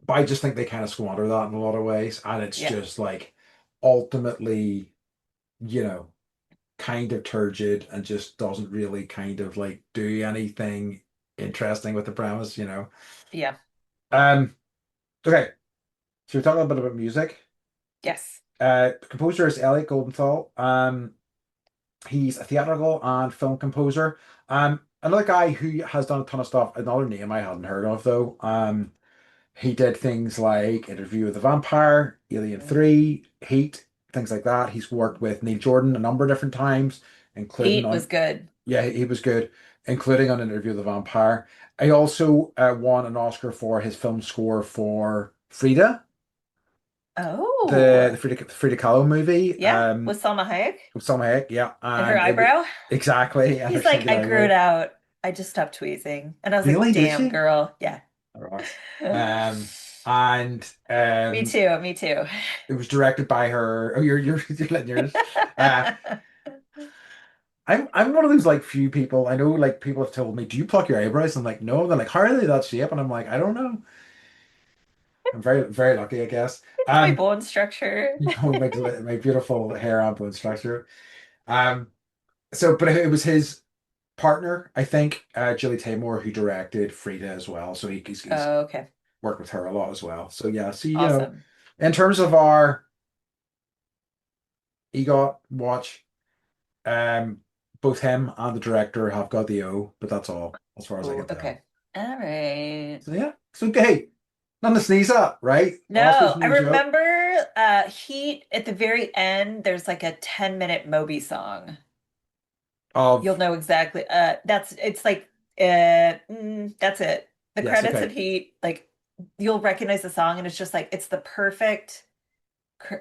S1: but I just think they kind of squander that in a lot of ways. And it's
S2: yeah,
S1: just like ultimately, you know, kind of turgid and just doesn't really kind of like do anything interesting with the premise.
S2: yeah,
S1: Um, okay, so we're talking a bit about music.
S2: yes.
S1: The composer is Elliot Goldenthal. He's a theatrical and film composer. Another guy who has done a ton of stuff, another name I hadn't heard of though. He did things like Interview with the Vampire, Alien
S2: Mm.
S1: 3, Heat, things like that. He's worked with Neil Jordan a number of different times, including
S2: Heat was
S1: on,
S2: good.
S1: yeah, he was good, including on Interview with the Vampire. He also won an Oscar for his film score for Frida, the
S2: Oh,
S1: Frida Kahlo movie,
S2: yeah, with Salma Hayek
S1: with Salma Hayek, yeah,
S2: and her
S1: and it was
S2: eyebrow.
S1: exactly, and her
S2: He's like, I
S1: singular
S2: grew it
S1: eyebrow.
S2: out. I just stopped tweezing. And I was like,
S1: Really, did
S2: damn,
S1: she?
S2: girl. Yeah.
S1: All right. And
S2: Me too. Me too.
S1: it was directed by her. Oh, you're letting yours. Uh, I'm one of those like few people. I know like people have told me, "Do you pluck your eyebrows?" I'm like, "No." And they're like, "How are they that shape?" And I'm like, "I don't know." I'm very very lucky, I guess.
S2: It's my bone structure.
S1: My beautiful hair and bone structure. Um, but it was his partner, I think, Julie Taymor, who directed Frida as well. So he's
S2: Oh, okay.
S1: worked with her a lot as well. So yeah, see,
S2: Awesome.
S1: in terms of our EGOT watch, um, both him and the director have got the O, but that's all as far as I
S2: Oh,
S1: can
S2: okay.
S1: tell.
S2: All right.
S1: So yeah, so okay, nothing to sneeze at, right? Oscars
S2: No, I
S1: no joke.
S2: remember Heat at the very end, there's like a 10-minute Moby song. You'll
S1: Of
S2: know exactly. It's like that's it. The
S1: yes,
S2: credits
S1: okay,
S2: of Heat, like you'll recognize the song and it's just like it's the perfect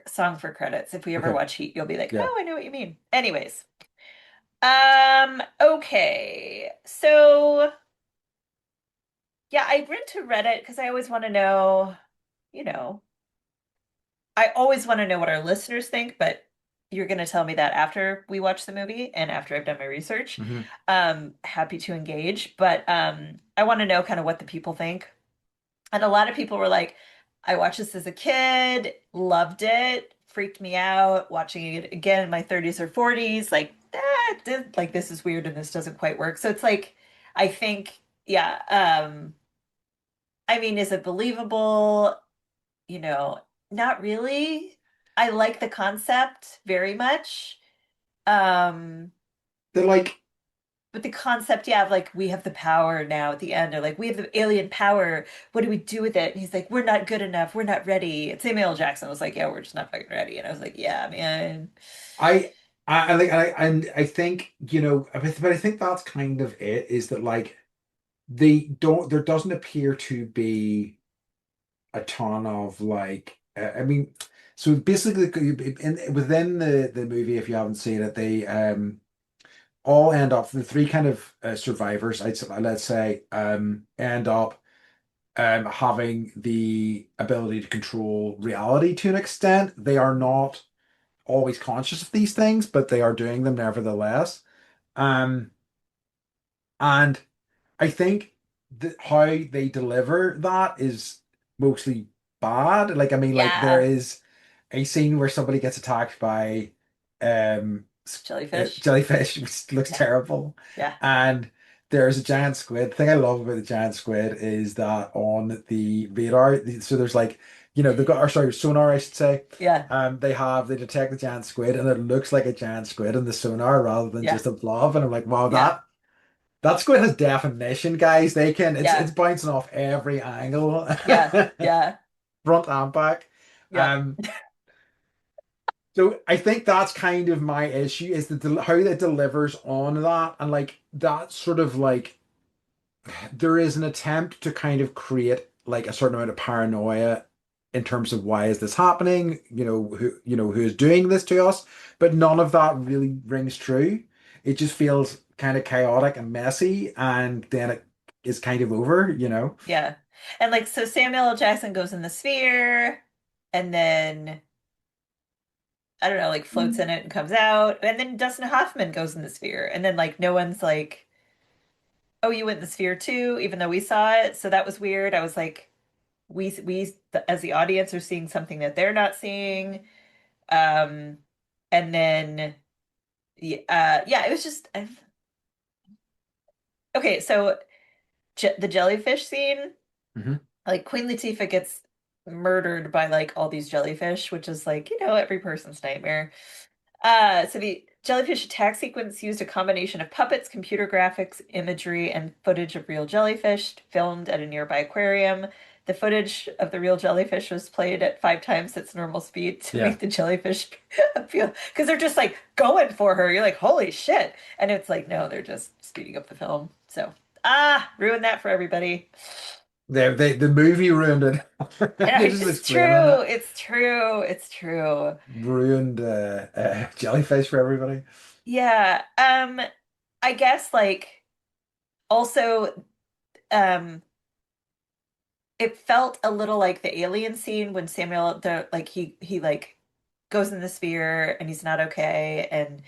S2: song for credits. If we ever
S1: Okay.
S2: watch Heat, you'll be like,
S1: Yeah.
S2: "Oh, I know what you mean." Anyways, okay. So, yeah, I went to Reddit because I always want to know, you know, I always want to know what our listeners think, but you're going to tell me that after we watch the movie and after I've done my research.
S1: Hmm.
S2: Happy to engage, but I want to know kind of what the people think. And a lot of people were like, I watched this as a kid, loved it, freaked me out, watching it again in my 30s or 40s, like, like this is weird and this doesn't quite work. So it's like, I think, yeah, I mean, is it believable? You know, not really. I like the concept very much. Um,
S1: They're like
S2: but the concept, yeah, of like we have the power now at the end, or like we have the alien power. What do we do with it? And he's like, we're not good enough. We're not ready. And Samuel L. Jackson was like, yeah, we're just not fucking ready. And I was like, yeah, man.
S1: I I like I think, but I think that's kind of it, is that like they don't there doesn't appear to be a ton of like I mean, so basically within the movie, if you haven't seen it, they all end up, the three kind of survivors, let's say, end up having the ability to control reality to an extent. They are not always conscious of these things, but they are doing them nevertheless. Um, and I think that how they deliver that is mostly bad. Like, I mean, like there
S2: Yeah.
S1: is a scene where somebody gets attacked by
S2: Jellyfish.
S1: jellyfish, which looks
S2: Yeah.
S1: terrible,
S2: Yeah.
S1: and there's a giant squid. The thing I love about the giant squid is that on the radar, so there's like, they've got, or sorry, sonar, I should say.
S2: Yeah.
S1: They detect the giant squid, and it looks like a giant squid in the sonar rather than
S2: Yeah.
S1: just a blob. And I'm like, wow,
S2: Yeah.
S1: that squid has definition, guys. It's
S2: Yeah.
S1: bouncing off every angle,
S2: Yeah. Yeah.
S1: front and back.
S2: Yeah.
S1: Um, so I think that's kind of my issue, is how it delivers on that, and like that sort of like there is an attempt to kind of create like a certain amount of paranoia in terms of why is this happening, who is doing this to us, but none of that really rings true. It just feels kind of chaotic and messy, and then it is kind of over.
S2: Yeah. And like so Samuel L. Jackson goes in the sphere and then I don't know, like floats in it and comes out. And then Dustin Hoffman goes in the sphere. And then like no one's like, oh, you went in the sphere too, even though we saw it. So that was weird. I was like, we as the audience are seeing something that they're not seeing. Um, and then yeah, it was just okay. So je the jellyfish scene,
S1: Hmm.
S2: like Queen Latifah gets murdered by like all these jellyfish, which is like, every person's nightmare. So the jellyfish attack sequence used a combination of puppets, computer graphics, imagery, and footage of real jellyfish filmed at a nearby aquarium. The footage of the real jellyfish was played at 5 times its normal speed to
S1: Yeah.
S2: make the jellyfish appeal, because they're just like going for her. You're like, holy shit. And it's like, no, they're just speeding up the film. So, ruined that for everybody.
S1: The movie ruined it.
S2: Yeah,
S1: They're just
S2: it's
S1: explaining
S2: true.
S1: it.
S2: It's true. It's true.
S1: Ruined jellyfish for everybody.
S2: Yeah. I guess like also um it felt a little like the alien scene when Samuel the like he like goes in the sphere and he's not okay and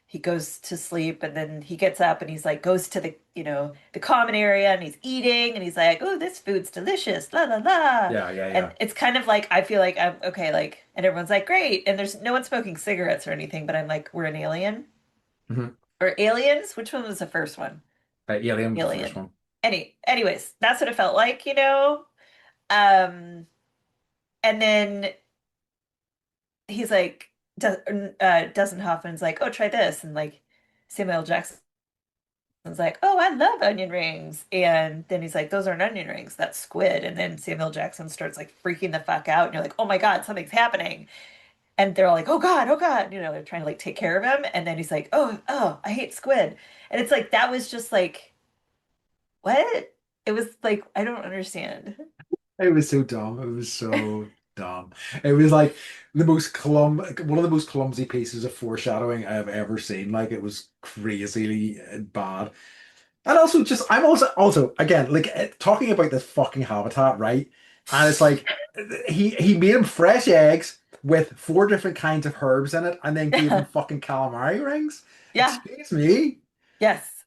S2: he goes to sleep and then he gets up and he's like goes to the the common area and he's eating and he's like, oh, this food's delicious, la la la.
S1: Yeah, yeah,
S2: And
S1: yeah.
S2: it's kind of like I feel like I'm okay, like, and everyone's like great and there's no one smoking cigarettes or anything, but I'm like, we're an alien
S1: Hmm.
S2: or aliens? Which one was the first one?
S1: Alien was the first
S2: Alien.
S1: one.
S2: Anyways, that's what it felt like. Um, and then he's like, Dustin Hoffman's like, oh, try this. And like Samuel L. Jackson's like, oh, I love onion rings. And then he's like, those aren't onion rings, that's squid. And then Samuel Jackson starts like freaking the fuck out. And you're like, oh my God, something's happening. And they're all like, oh God, oh God. They're trying to like take care of him. And then he's like, oh, oh, I hate squid. And it's like, that was just like, what? It was like, I don't understand.
S1: It was so dumb. It was so dumb. It was like one of the most clumsy pieces of foreshadowing I've ever seen. Like it was crazily bad. And also just I'm also again like talking about this fucking habitat, right? And it's like he made him fresh eggs with four different kinds of herbs in it and then gave him fucking calamari rings.
S2: Yeah.
S1: Excuse me.
S2: Yes.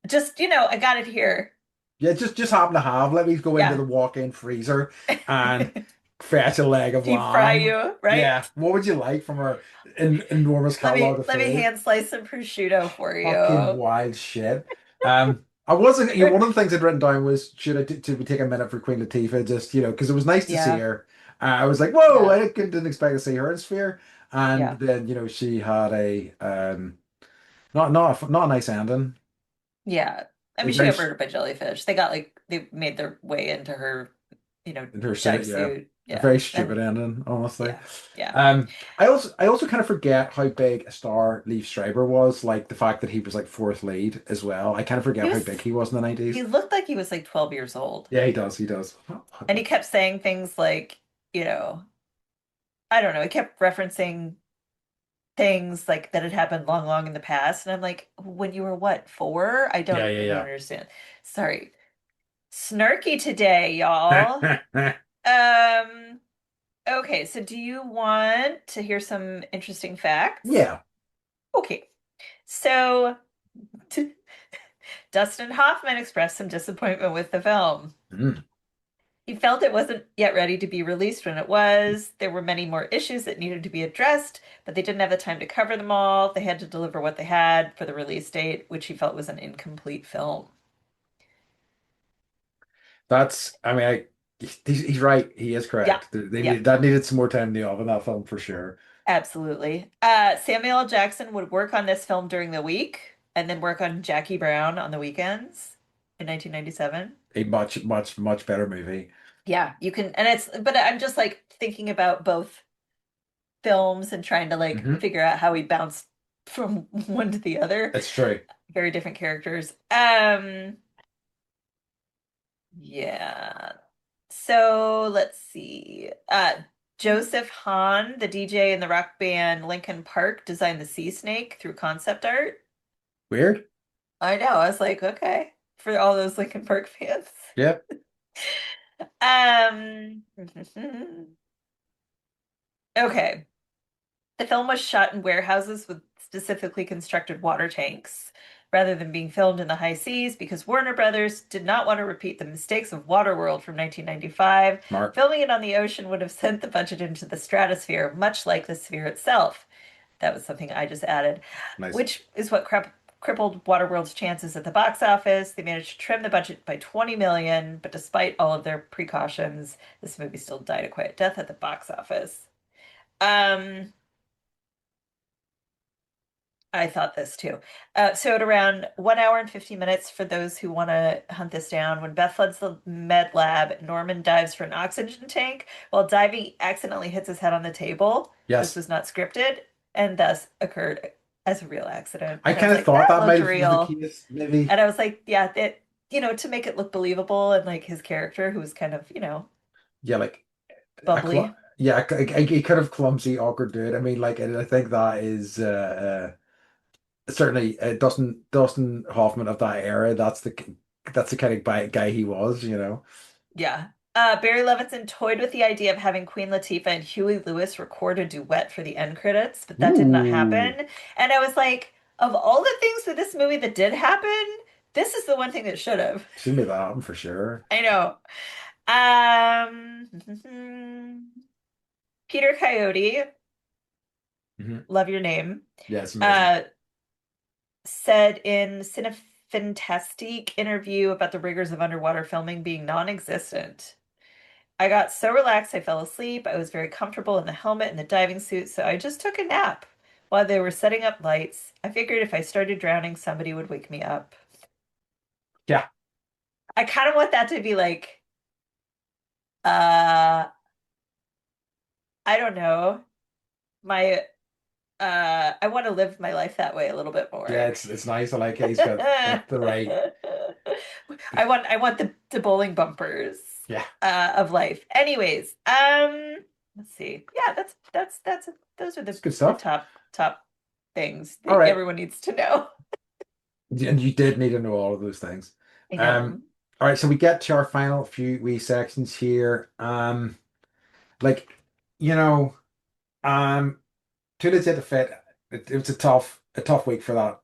S2: Just, I got it here.
S1: Yeah, just happen to have. Let me go into
S2: Yeah.
S1: the walk-in freezer and fetch a leg of
S2: Deep fry
S1: lamb.
S2: you, right?
S1: Yeah, what would you like from our enormous
S2: Let
S1: catalog
S2: me
S1: of
S2: let me
S1: food?
S2: hand slice some prosciutto for
S1: Fucking
S2: you.
S1: wild shit. I wasn't,
S2: Or-
S1: one of the things I'd written down was should we take a minute for Queen Latifah, just, because it was nice to see
S2: Yeah.
S1: her. I was like, whoa,
S2: Yeah.
S1: didn't expect to see her in Sphere. And
S2: Yeah.
S1: then, she had a, not a nice ending.
S2: Yeah. I
S1: A
S2: mean, she
S1: very,
S2: got murdered by jellyfish. They made their way into her,
S1: in her
S2: dive
S1: suit, yeah.
S2: suit.
S1: A
S2: Yeah.
S1: very stupid
S2: And
S1: ending, honestly.
S2: yeah. Yeah.
S1: I also kind of forget how big a star Liev Schreiber was, like the fact that he was like fourth lead as well. I kind of
S2: He
S1: forget how
S2: was
S1: big he was in the
S2: he
S1: 90s.
S2: looked like he was like 12 years old.
S1: Yeah, he does.
S2: And he kept saying things like, you know, I don't know, he kept referencing things like that had happened long, long in the past. And I'm like, when you were what, 4?
S1: Yeah,
S2: I don't
S1: yeah,
S2: understand. Sorry. Snarky today, y'all.
S1: yeah.
S2: Um, okay, so do you want to hear some interesting facts?
S1: Yeah.
S2: Okay. So Dustin Hoffman expressed some disappointment with the film.
S1: Mm.
S2: He felt it wasn't yet ready to be released when it was. There were many more issues that needed to be addressed, but they didn't have the time to cover them all. They had to deliver what they had for the release date, which he felt was an incomplete film.
S1: I mean, he's right. He is
S2: Yeah,
S1: correct.
S2: yeah,
S1: That needed some more time in the oven, that film for sure.
S2: absolutely. Samuel L. Jackson would work on this film during the week and then work on Jackie Brown on the weekends in 1997.
S1: A much, much, much better movie.
S2: Yeah, you can, and but I'm just like thinking about both films and trying to like
S1: Hmm.
S2: figure out how he bounced from one to the other.
S1: It's true.
S2: Very different characters. Yeah. So let's see. Joseph Hahn, the DJ in the rock band Linkin Park, designed the sea snake through concept art.
S1: Weird.
S2: I know. I was like, okay, for all those Linkin Park fans.
S1: Yep.
S2: Um, okay. The film was shot in warehouses with specifically constructed water tanks rather than being filmed in the high seas because Warner Brothers did not want to repeat the mistakes of Waterworld from 1995.
S1: Smart.
S2: Filming it on the ocean would have sent the budget into the stratosphere, much like the sphere itself. That was something I just added,
S1: Nice.
S2: which is what crippled Waterworld's chances at the box office. They managed to trim the budget by 20 million, but despite all of their precautions, this movie still died a quiet death at the box office. Um, I thought this too. So at around 1 hour and 50 minutes for those who want to hunt this down, when Beth floods the med lab, Norman dives for an oxygen tank. While diving, he accidentally hits his head on the table. This
S1: Yes.
S2: was not scripted and thus occurred as a real accident.
S1: I
S2: And I was
S1: kind of
S2: like,
S1: thought
S2: that
S1: that
S2: looked
S1: might have was the
S2: real.
S1: case, maybe.
S2: And I was like, yeah, that, to make it look believable and like his character who was kind of,
S1: Yeah, like
S2: bubbly.
S1: yeah, a kind of clumsy, awkward dude. I mean, like, and I think that is certainly Dustin Hoffman of that era. That's the kind of guy he was.
S2: Yeah. Barry Levinson toyed with the idea of having Queen Latifah and Huey Lewis record a duet for the end credits, but that did not
S1: Ooh,
S2: happen. And I was like, of all the things for this movie that did happen, this is the one thing that should have.
S1: should made that happen for sure.
S2: I know. Um, Peter Coyote,
S1: Hmm.
S2: love your name,
S1: Yeah, it's amazing.
S2: uh, said in Cinefantastique interview about the rigors of underwater filming being non-existent. I got so relaxed I fell asleep. I was very comfortable in the helmet and the diving suit, so I just took a nap while they were setting up lights. I figured if I started drowning, somebody would wake me up.
S1: Yeah,
S2: I kind of want that to be like, uh, I don't know, my I want to live my life that way a little bit
S1: yeah,
S2: more.
S1: it's nice. I like it. He's got the right.
S2: I want the bowling bumpers.
S1: Yeah.
S2: of life. Anyways, let's see. Yeah, that's those are
S1: It's
S2: the
S1: good stuff.
S2: top things
S1: All
S2: that
S1: right.
S2: everyone needs to know.
S1: And you did need to know all of those things.
S2: I
S1: Um,
S2: know.
S1: all right, so we get to our final few wee sections here. Like, you know, um, too legit to fit. It was a tough week for that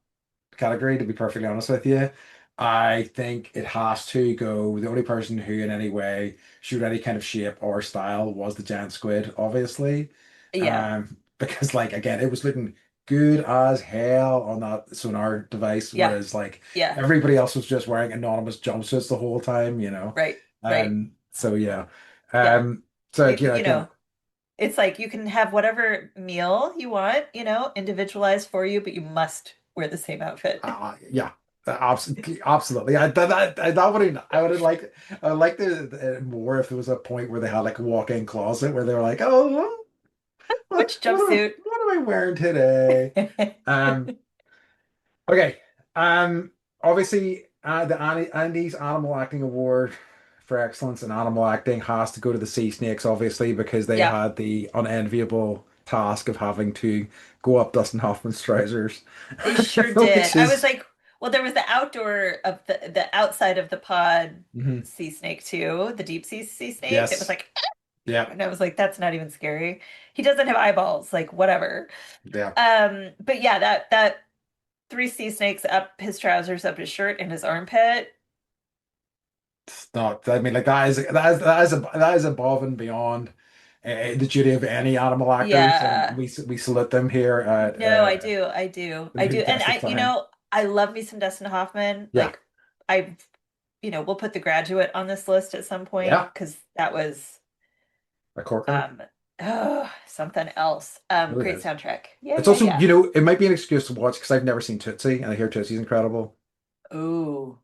S1: category, to be perfectly honest with you. I think it has to go. The only person who in any way showed any kind of shape or style was the giant squid, obviously.
S2: Yeah.
S1: Because like again, it was looking good as hell on that sonar device,
S2: Yeah.
S1: whereas like
S2: Yeah.
S1: everybody else was just wearing anonymous jumpsuits the whole time, you know.
S2: Right. Right.
S1: So yeah.
S2: Yeah.
S1: So
S2: It,
S1: yeah, again,
S2: it's like you can have whatever meal you want, individualized for you, but you must wear the same outfit.
S1: Yeah, absolutely, absolutely. That would I would have liked I would like more if there was a point where they had like a walk-in closet where they were like, oh,
S2: Which jumpsuit?
S1: what am I wearing today? Um, okay. Obviously, the Andy's Animal Acting Award for excellence in animal acting has to go to the sea snakes, obviously, because they
S2: Yeah,
S1: had the unenviable task of having to go up Dustin Hoffman's trousers,
S2: they sure did.
S1: which
S2: I was
S1: is.
S2: like, well, there was the outdoor of the outside of the pod
S1: Mhm.
S2: sea snake too, the deep sea snake that was
S1: Yes.
S2: like,
S1: Yeah.
S2: and I was like, that's not even scary. He doesn't have eyeballs, like whatever.
S1: Yeah.
S2: But yeah, that three sea snakes up his trousers, up his shirt, and his armpit.
S1: It's not. I mean, like that is above and beyond the duty of any animal actors, and
S2: Yeah.
S1: we salute them here at
S2: No, I do. I do.
S1: the
S2: I
S1: very
S2: do. And
S1: best of time.
S2: I love me some Dustin Hoffman.
S1: Yeah.
S2: Like I, we'll put The Graduate on this list at some point
S1: Yeah.
S2: because that was
S1: A corker.
S2: um something else.
S1: It really
S2: Great
S1: is.
S2: soundtrack. Yeah,
S1: It's
S2: yeah,
S1: also,
S2: yeah.
S1: it might be an excuse to watch because I've never seen Tootsie, and I hear Tootsie's incredible.
S2: Ooh.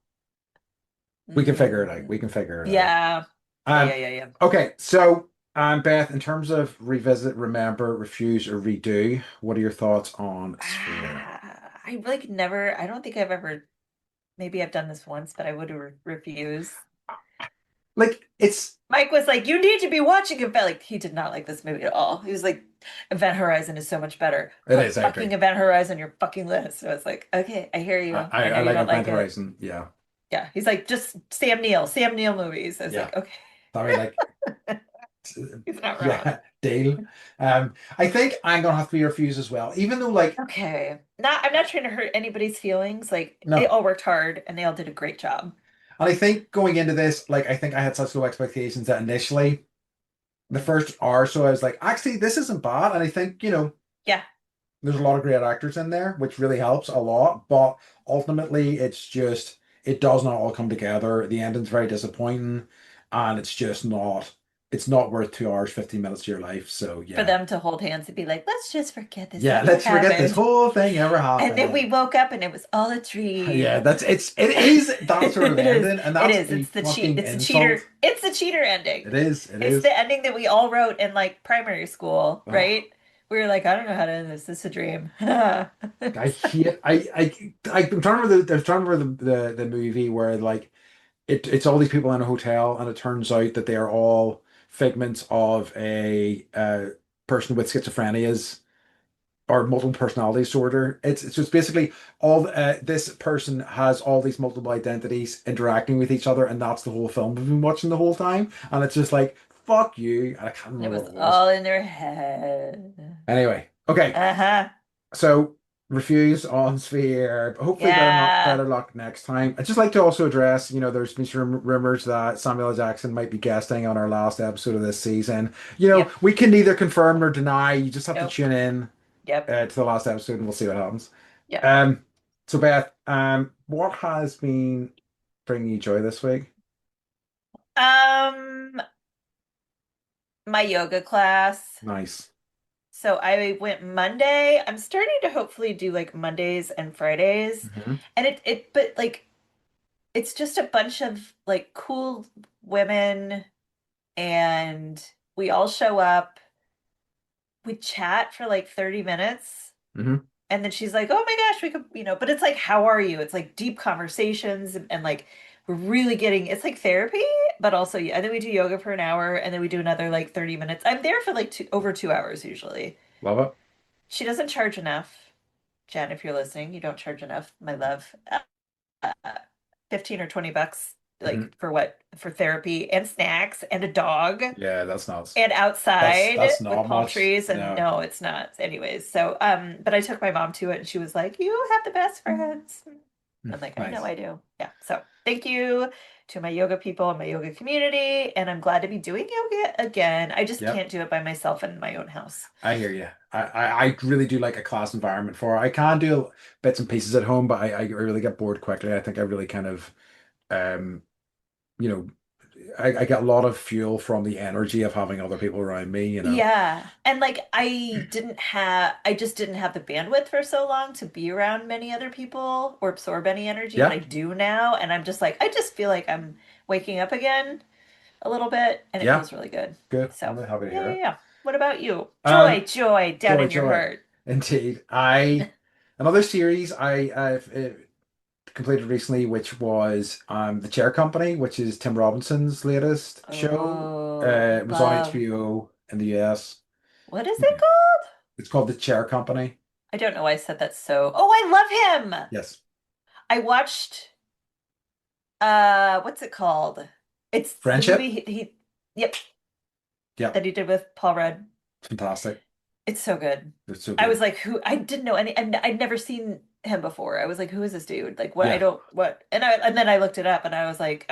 S1: We can figure it out.
S2: Mm.
S1: We can figure it out.
S2: Yeah. Yeah, yeah,
S1: Um,
S2: yeah, yeah.
S1: okay, so Beth, in terms of revisit, remember, refuse, or redo, what are your thoughts on Sphere?
S2: I like never, I don't think I've ever, maybe I've done this once, but I would refuse.
S1: Like it's
S2: Mike was like, "You need to be watching it." Like he did not like this movie at all. He was like, "Event Horizon is so much better.
S1: it
S2: Put
S1: is, I agree.
S2: fucking Event Horizon on your fucking list." So it's like, okay, I hear you. I know
S1: I
S2: you
S1: like
S2: don't
S1: Event
S2: like it.
S1: Horizon. Yeah.
S2: Yeah, he's like, just Sam Neill movies. I was
S1: Yeah.
S2: like, okay,
S1: I mean, like,
S2: he's not wrong.
S1: yeah, deal. I think I'm gonna have to be refused as well, even though, like,
S2: Okay, I'm not trying to hurt anybody's feelings. Like they
S1: no.
S2: all worked hard and they all did a great job.
S1: And I think going into this, like, I think I had such low expectations that initially the first hour or so I was like, actually, this isn't bad. And I think,
S2: Yeah,
S1: there's a lot of great actors in there, which really helps a lot. But ultimately, it does not all come together. The ending's very disappointing, and it's not worth 2 hours, 15 minutes of your life. So
S2: for
S1: yeah.
S2: them to hold hands and be like, let's just forget this
S1: Yeah,
S2: ever
S1: let's forget this
S2: happened.
S1: whole thing ever
S2: And then we
S1: happened.
S2: woke up and it was all a dream.
S1: Yeah, it is that sort of
S2: It is.
S1: ending, and
S2: It
S1: that's
S2: is.
S1: a fucking
S2: It's the cheater.
S1: insult.
S2: It's the cheater ending.
S1: It is, it
S2: It's
S1: is.
S2: the ending that we all wrote in like primary school,
S1: Oh,
S2: right? We were like, I don't know how to end this. This is a dream.
S1: I
S2: It's
S1: hate I'm trying to remember the movie where like it's all these people in a hotel, and it turns out that they are all figments of a person with schizophrenia's or multiple personality disorder. It's just basically all this person has all these multiple identities interacting with each other, and that's the whole film we've been watching the whole time. And it's just like, fuck you. And I can't
S2: it
S1: remember
S2: was
S1: what it was.
S2: all in their head.
S1: Anyway, okay.
S2: Uh-huh.
S1: So refuse on Sphere. But hopefully
S2: Yeah.
S1: better luck next time. I'd just like to also address, there's been some rumors that Samuel L. Jackson might be guesting on our last episode of this season.
S2: Yep.
S1: We can neither confirm nor deny. You just have to
S2: Nope.
S1: tune in
S2: Yep.
S1: to the last episode and we'll see what happens.
S2: Yep.
S1: Um, so Beth, what has been bringing you joy this week?
S2: Um, my yoga class.
S1: Nice.
S2: So I went Monday. I'm starting to hopefully do like Mondays and Fridays.
S1: Hmm.
S2: And but like it's just a bunch of like cool women and we all show up. We chat for like 30 minutes
S1: Hmm.
S2: And then she's like, "Oh my gosh, we could, but it's like, how are you?" It's like deep conversations and like we're really getting it's like therapy, but also yeah. And then we do yoga for an hour and then we do another like 30 minutes. I'm there for like over 2 hours usually.
S1: Love it.
S2: She doesn't charge enough. Jen, if you're listening, you don't charge enough, my love. 15 or 20 bucks
S1: Hmm.
S2: like for what? For therapy and snacks and a dog
S1: Yeah, that's nuts.
S2: and outside
S1: That's
S2: with
S1: not
S2: palm
S1: much.
S2: trees and
S1: No.
S2: no, it's not. Anyways, so but I took my mom to it and she was like, "You have the best friends." I'm like, "I know
S1: Nice.
S2: I do." Yeah. So, thank you to my yoga people and my yoga community and I'm glad to be doing yoga again. I just
S1: Yep.
S2: can't do it by myself in my own house.
S1: I hear you. I really do like a class environment for it. I can do bits and pieces at home, but I really get bored quickly. I think I really kind of um you know I get a lot of fuel from the energy of having other people around me, you know.
S2: Yeah. And like I just didn't have the bandwidth for so long to be around many other people or absorb any energy. And
S1: Yeah,
S2: I do now. And I'm just like, I just feel like I'm waking up again a little bit and it
S1: yeah,
S2: feels really good.
S1: good. I'm
S2: So,
S1: really happy to
S2: yeah,
S1: hear
S2: yeah,
S1: it.
S2: yeah. What about you? Joy,
S1: Um,
S2: joy down
S1: joy,
S2: in your
S1: joy.
S2: heart.
S1: Indeed. I Another series I've completed recently, which was The Chair Company, which is Tim Robinson's latest show.
S2: Oh,
S1: It was on
S2: love.
S1: HBO in the US.
S2: What is it called?
S1: It's called The Chair Company.
S2: I don't know why I said that so. Oh, I love him.
S1: Yes.
S2: I watched what's it called? It's the movie
S1: Friendship.
S2: yep,
S1: Yep.
S2: that he did with Paul Rudd.
S1: Fantastic.
S2: It's so good.
S1: It's so
S2: I was
S1: good.
S2: like, who? I didn't know any, and I'd never seen him before. I was like, who is this dude? Like, what? I
S1: Yeah.
S2: don't what? And then I looked it up, and I was like,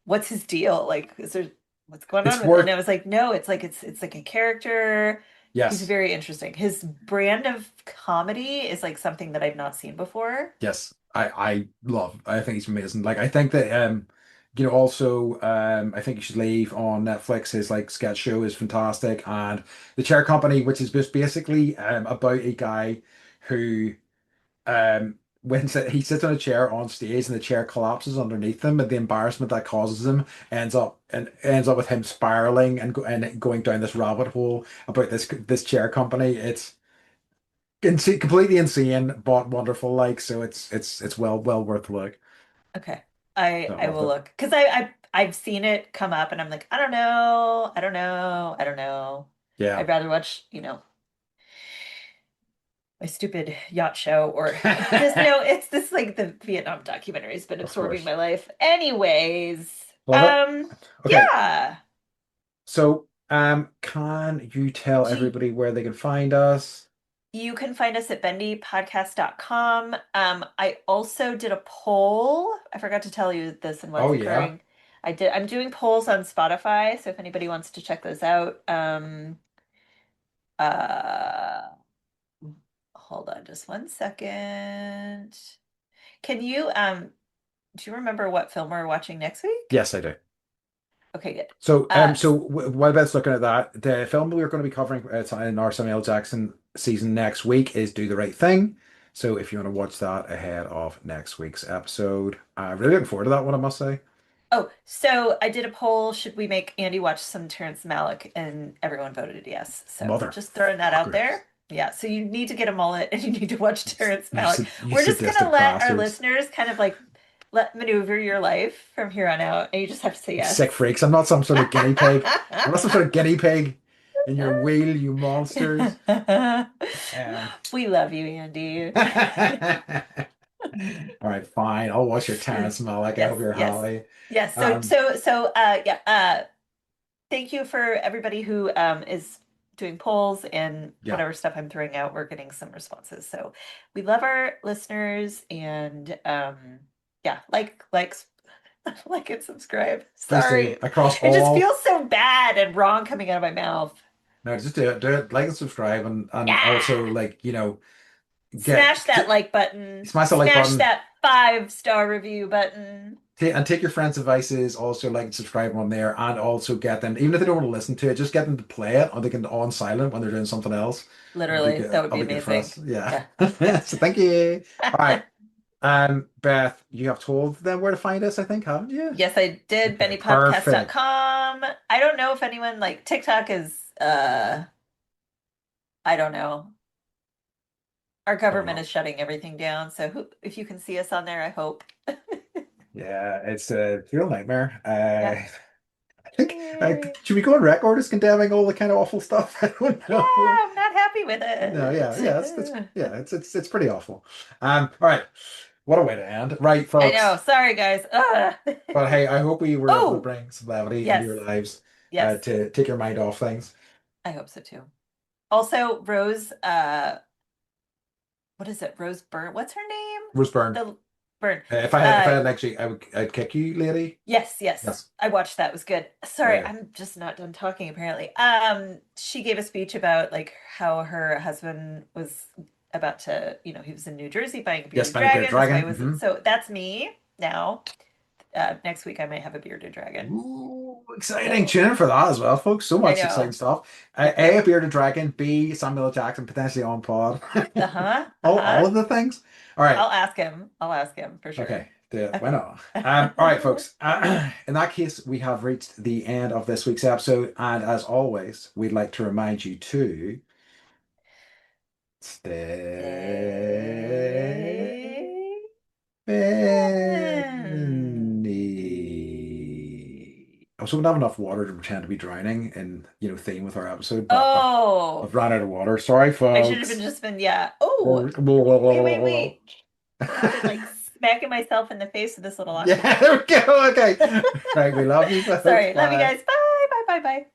S2: what's his deal? Like, is there what's going
S1: It's
S2: on with? And
S1: worth
S2: I was like, no, it's like a character. He's
S1: yes.
S2: very interesting. His brand of comedy is like something that I've not seen before.
S1: Yes. I love. I think he's amazing. Like I think that also I think you should leave on Netflix. His like sketch show is fantastic, and The Chair Company, which is just basically about a guy who when he sits on a chair on stage and the chair collapses underneath him, and the embarrassment that causes him ends up with him spiraling and going down this rabbit hole about this chair company. It's completely insane but wonderful, like, so it's well worth the look.
S2: Okay.
S1: I
S2: I
S1: loved
S2: will
S1: it.
S2: look because I've seen it come up and I'm like, I don't know. I don't know. I don't know.
S1: Yeah.
S2: I'd rather watch, my stupid yacht show or this no, it's this like the Vietnam documentary has been
S1: Of
S2: absorbing
S1: course.
S2: my life. Anyways,
S1: Love it. Okay.
S2: yeah.
S1: So can you tell
S2: Do
S1: everybody where they can find us?
S2: You can find us at bendypodcast.com. I also did a poll. I forgot to tell you this and
S1: Oh
S2: what's
S1: yeah.
S2: occurring. I'm doing polls on Spotify, so if anybody wants to check those out, uh, hold on just one second. Can you do you remember what film we're watching next week?
S1: Yes, I do.
S2: Okay, good.
S1: So,
S2: Uh,
S1: so while Beth's looking at that, the film we're going to be covering in our Samuel L. Jackson season next week is Do the Right Thing. So, if you want to watch that ahead of next week's episode, I'm really looking forward to that one, I must say.
S2: Oh, so I did a poll. Should we make Andy watch some Terrence Malick? And everyone voted yes. So just throwing that out
S1: Motherfuckers.
S2: there. Yeah, so you need to get a mullet and you need to watch Terrence Malick.
S1: You
S2: We're just gonna
S1: sadistic
S2: let our
S1: bastards.
S2: listeners kind of like let maneuver your life from here on out, and you just have to say
S1: You sick
S2: yes.
S1: freaks. I'm not some sort of guinea pig. I'm not some sort of guinea pig in your wheel, you monsters. Um,
S2: We love you, Andy.
S1: all right, fine. I'll watch your Terrence Malick. I hope
S2: Yes,
S1: you're
S2: yes,
S1: happy.
S2: yes.
S1: Um,
S2: Yeah. Thank you for everybody who is doing polls and
S1: yeah,
S2: whatever stuff I'm throwing out. We're getting some responses. So we love our listeners and yeah, like and subscribe.
S1: please do.
S2: Sorry.
S1: Across
S2: It just
S1: all.
S2: feels so bad and wrong coming out of my mouth.
S1: No, just do it. Do it. Like and subscribe, and also,
S2: Yeah.
S1: like, get
S2: Smash that like button.
S1: smash the like
S2: Smash
S1: button.
S2: that 5-star review button.
S1: And take your friends' devices, also like and subscribe on there, and also get them, even if they don't want to listen to it, just get them to play it, or they can on silent when they're doing something else. That'll be
S2: Literally,
S1: good.
S2: that would
S1: That'll
S2: be
S1: be good for
S2: amazing.
S1: us. Yeah.
S2: Yeah. Yeah.
S1: So thank you. All right. Beth, you have told them where to find us, I think, haven't you?
S2: Yes, I did.
S1: Okay, perfect.
S2: bennypodcast.com. I don't know if anyone like TikTok is I don't know. our
S1: Oh
S2: government is
S1: well.
S2: shutting everything down. So if you can see us on there, I hope.
S1: Yeah, it's a real nightmare.
S2: Yeah.
S1: I think should we go on record as condemning all the kind of awful stuff? I don't
S2: Yeah,
S1: know.
S2: I'm not happy with
S1: No, yeah,
S2: it.
S1: yeah, it's pretty awful. All right, what a way to end. Right,
S2: I know.
S1: folks.
S2: Sorry, guys. Ugh.
S1: But hey, I hope we were able to
S2: Oh,
S1: bring some levity into
S2: yes.
S1: your lives,
S2: Yes.
S1: to take your mind off things.
S2: I hope so too. Also, Rose, what is it? Rose Byrne. What's her name?
S1: Rose Byrne.
S2: The Byrne.
S1: If I
S2: Uh,
S1: had actually, I'd kick you, lady.
S2: yes, yes.
S1: Yes.
S2: I watched that. It was good.
S1: Yeah,
S2: Sorry,
S1: yeah.
S2: I'm just not done talking apparently. She gave a speech about like how her husband was about to, he was in New Jersey buying a
S1: Yes,
S2: bearded
S1: by the Great
S2: dragon. His
S1: Dragon.
S2: wife was, so that's me now. Next week I might have a bearded dragon.
S1: Ooh, exciting.
S2: So
S1: Tune in for that as well, folks. So
S2: I
S1: much exciting
S2: know.
S1: stuff.
S2: Okay.
S1: A, a bearded dragon. B, Samuel L. Jackson potentially on pod.
S2: Uh-huh.
S1: All
S2: Uh-huh.
S1: of the things. All right.
S2: I'll ask him. I'll ask him for sure.
S1: Okay. The, why
S2: Okay.
S1: not? All right, folks. In that case, we have reached the end of this week's episode. And as always, we'd like to remind you to stay
S2: Stay
S1: Benny. I was hoping to have enough water to pretend to be drowning in, theme with our episode, but
S2: Oh,
S1: I've run out of water. Sorry,
S2: I should have been
S1: folks.
S2: just been, yeah. Oh, wait. I've been like smacking myself in the face with this little
S1: Yeah,
S2: octopus.
S1: there we go. Okay. Right, we love you, folks.
S2: Sorry. Love you
S1: Bye.
S2: guys. Bye. Bye. Bye. Bye.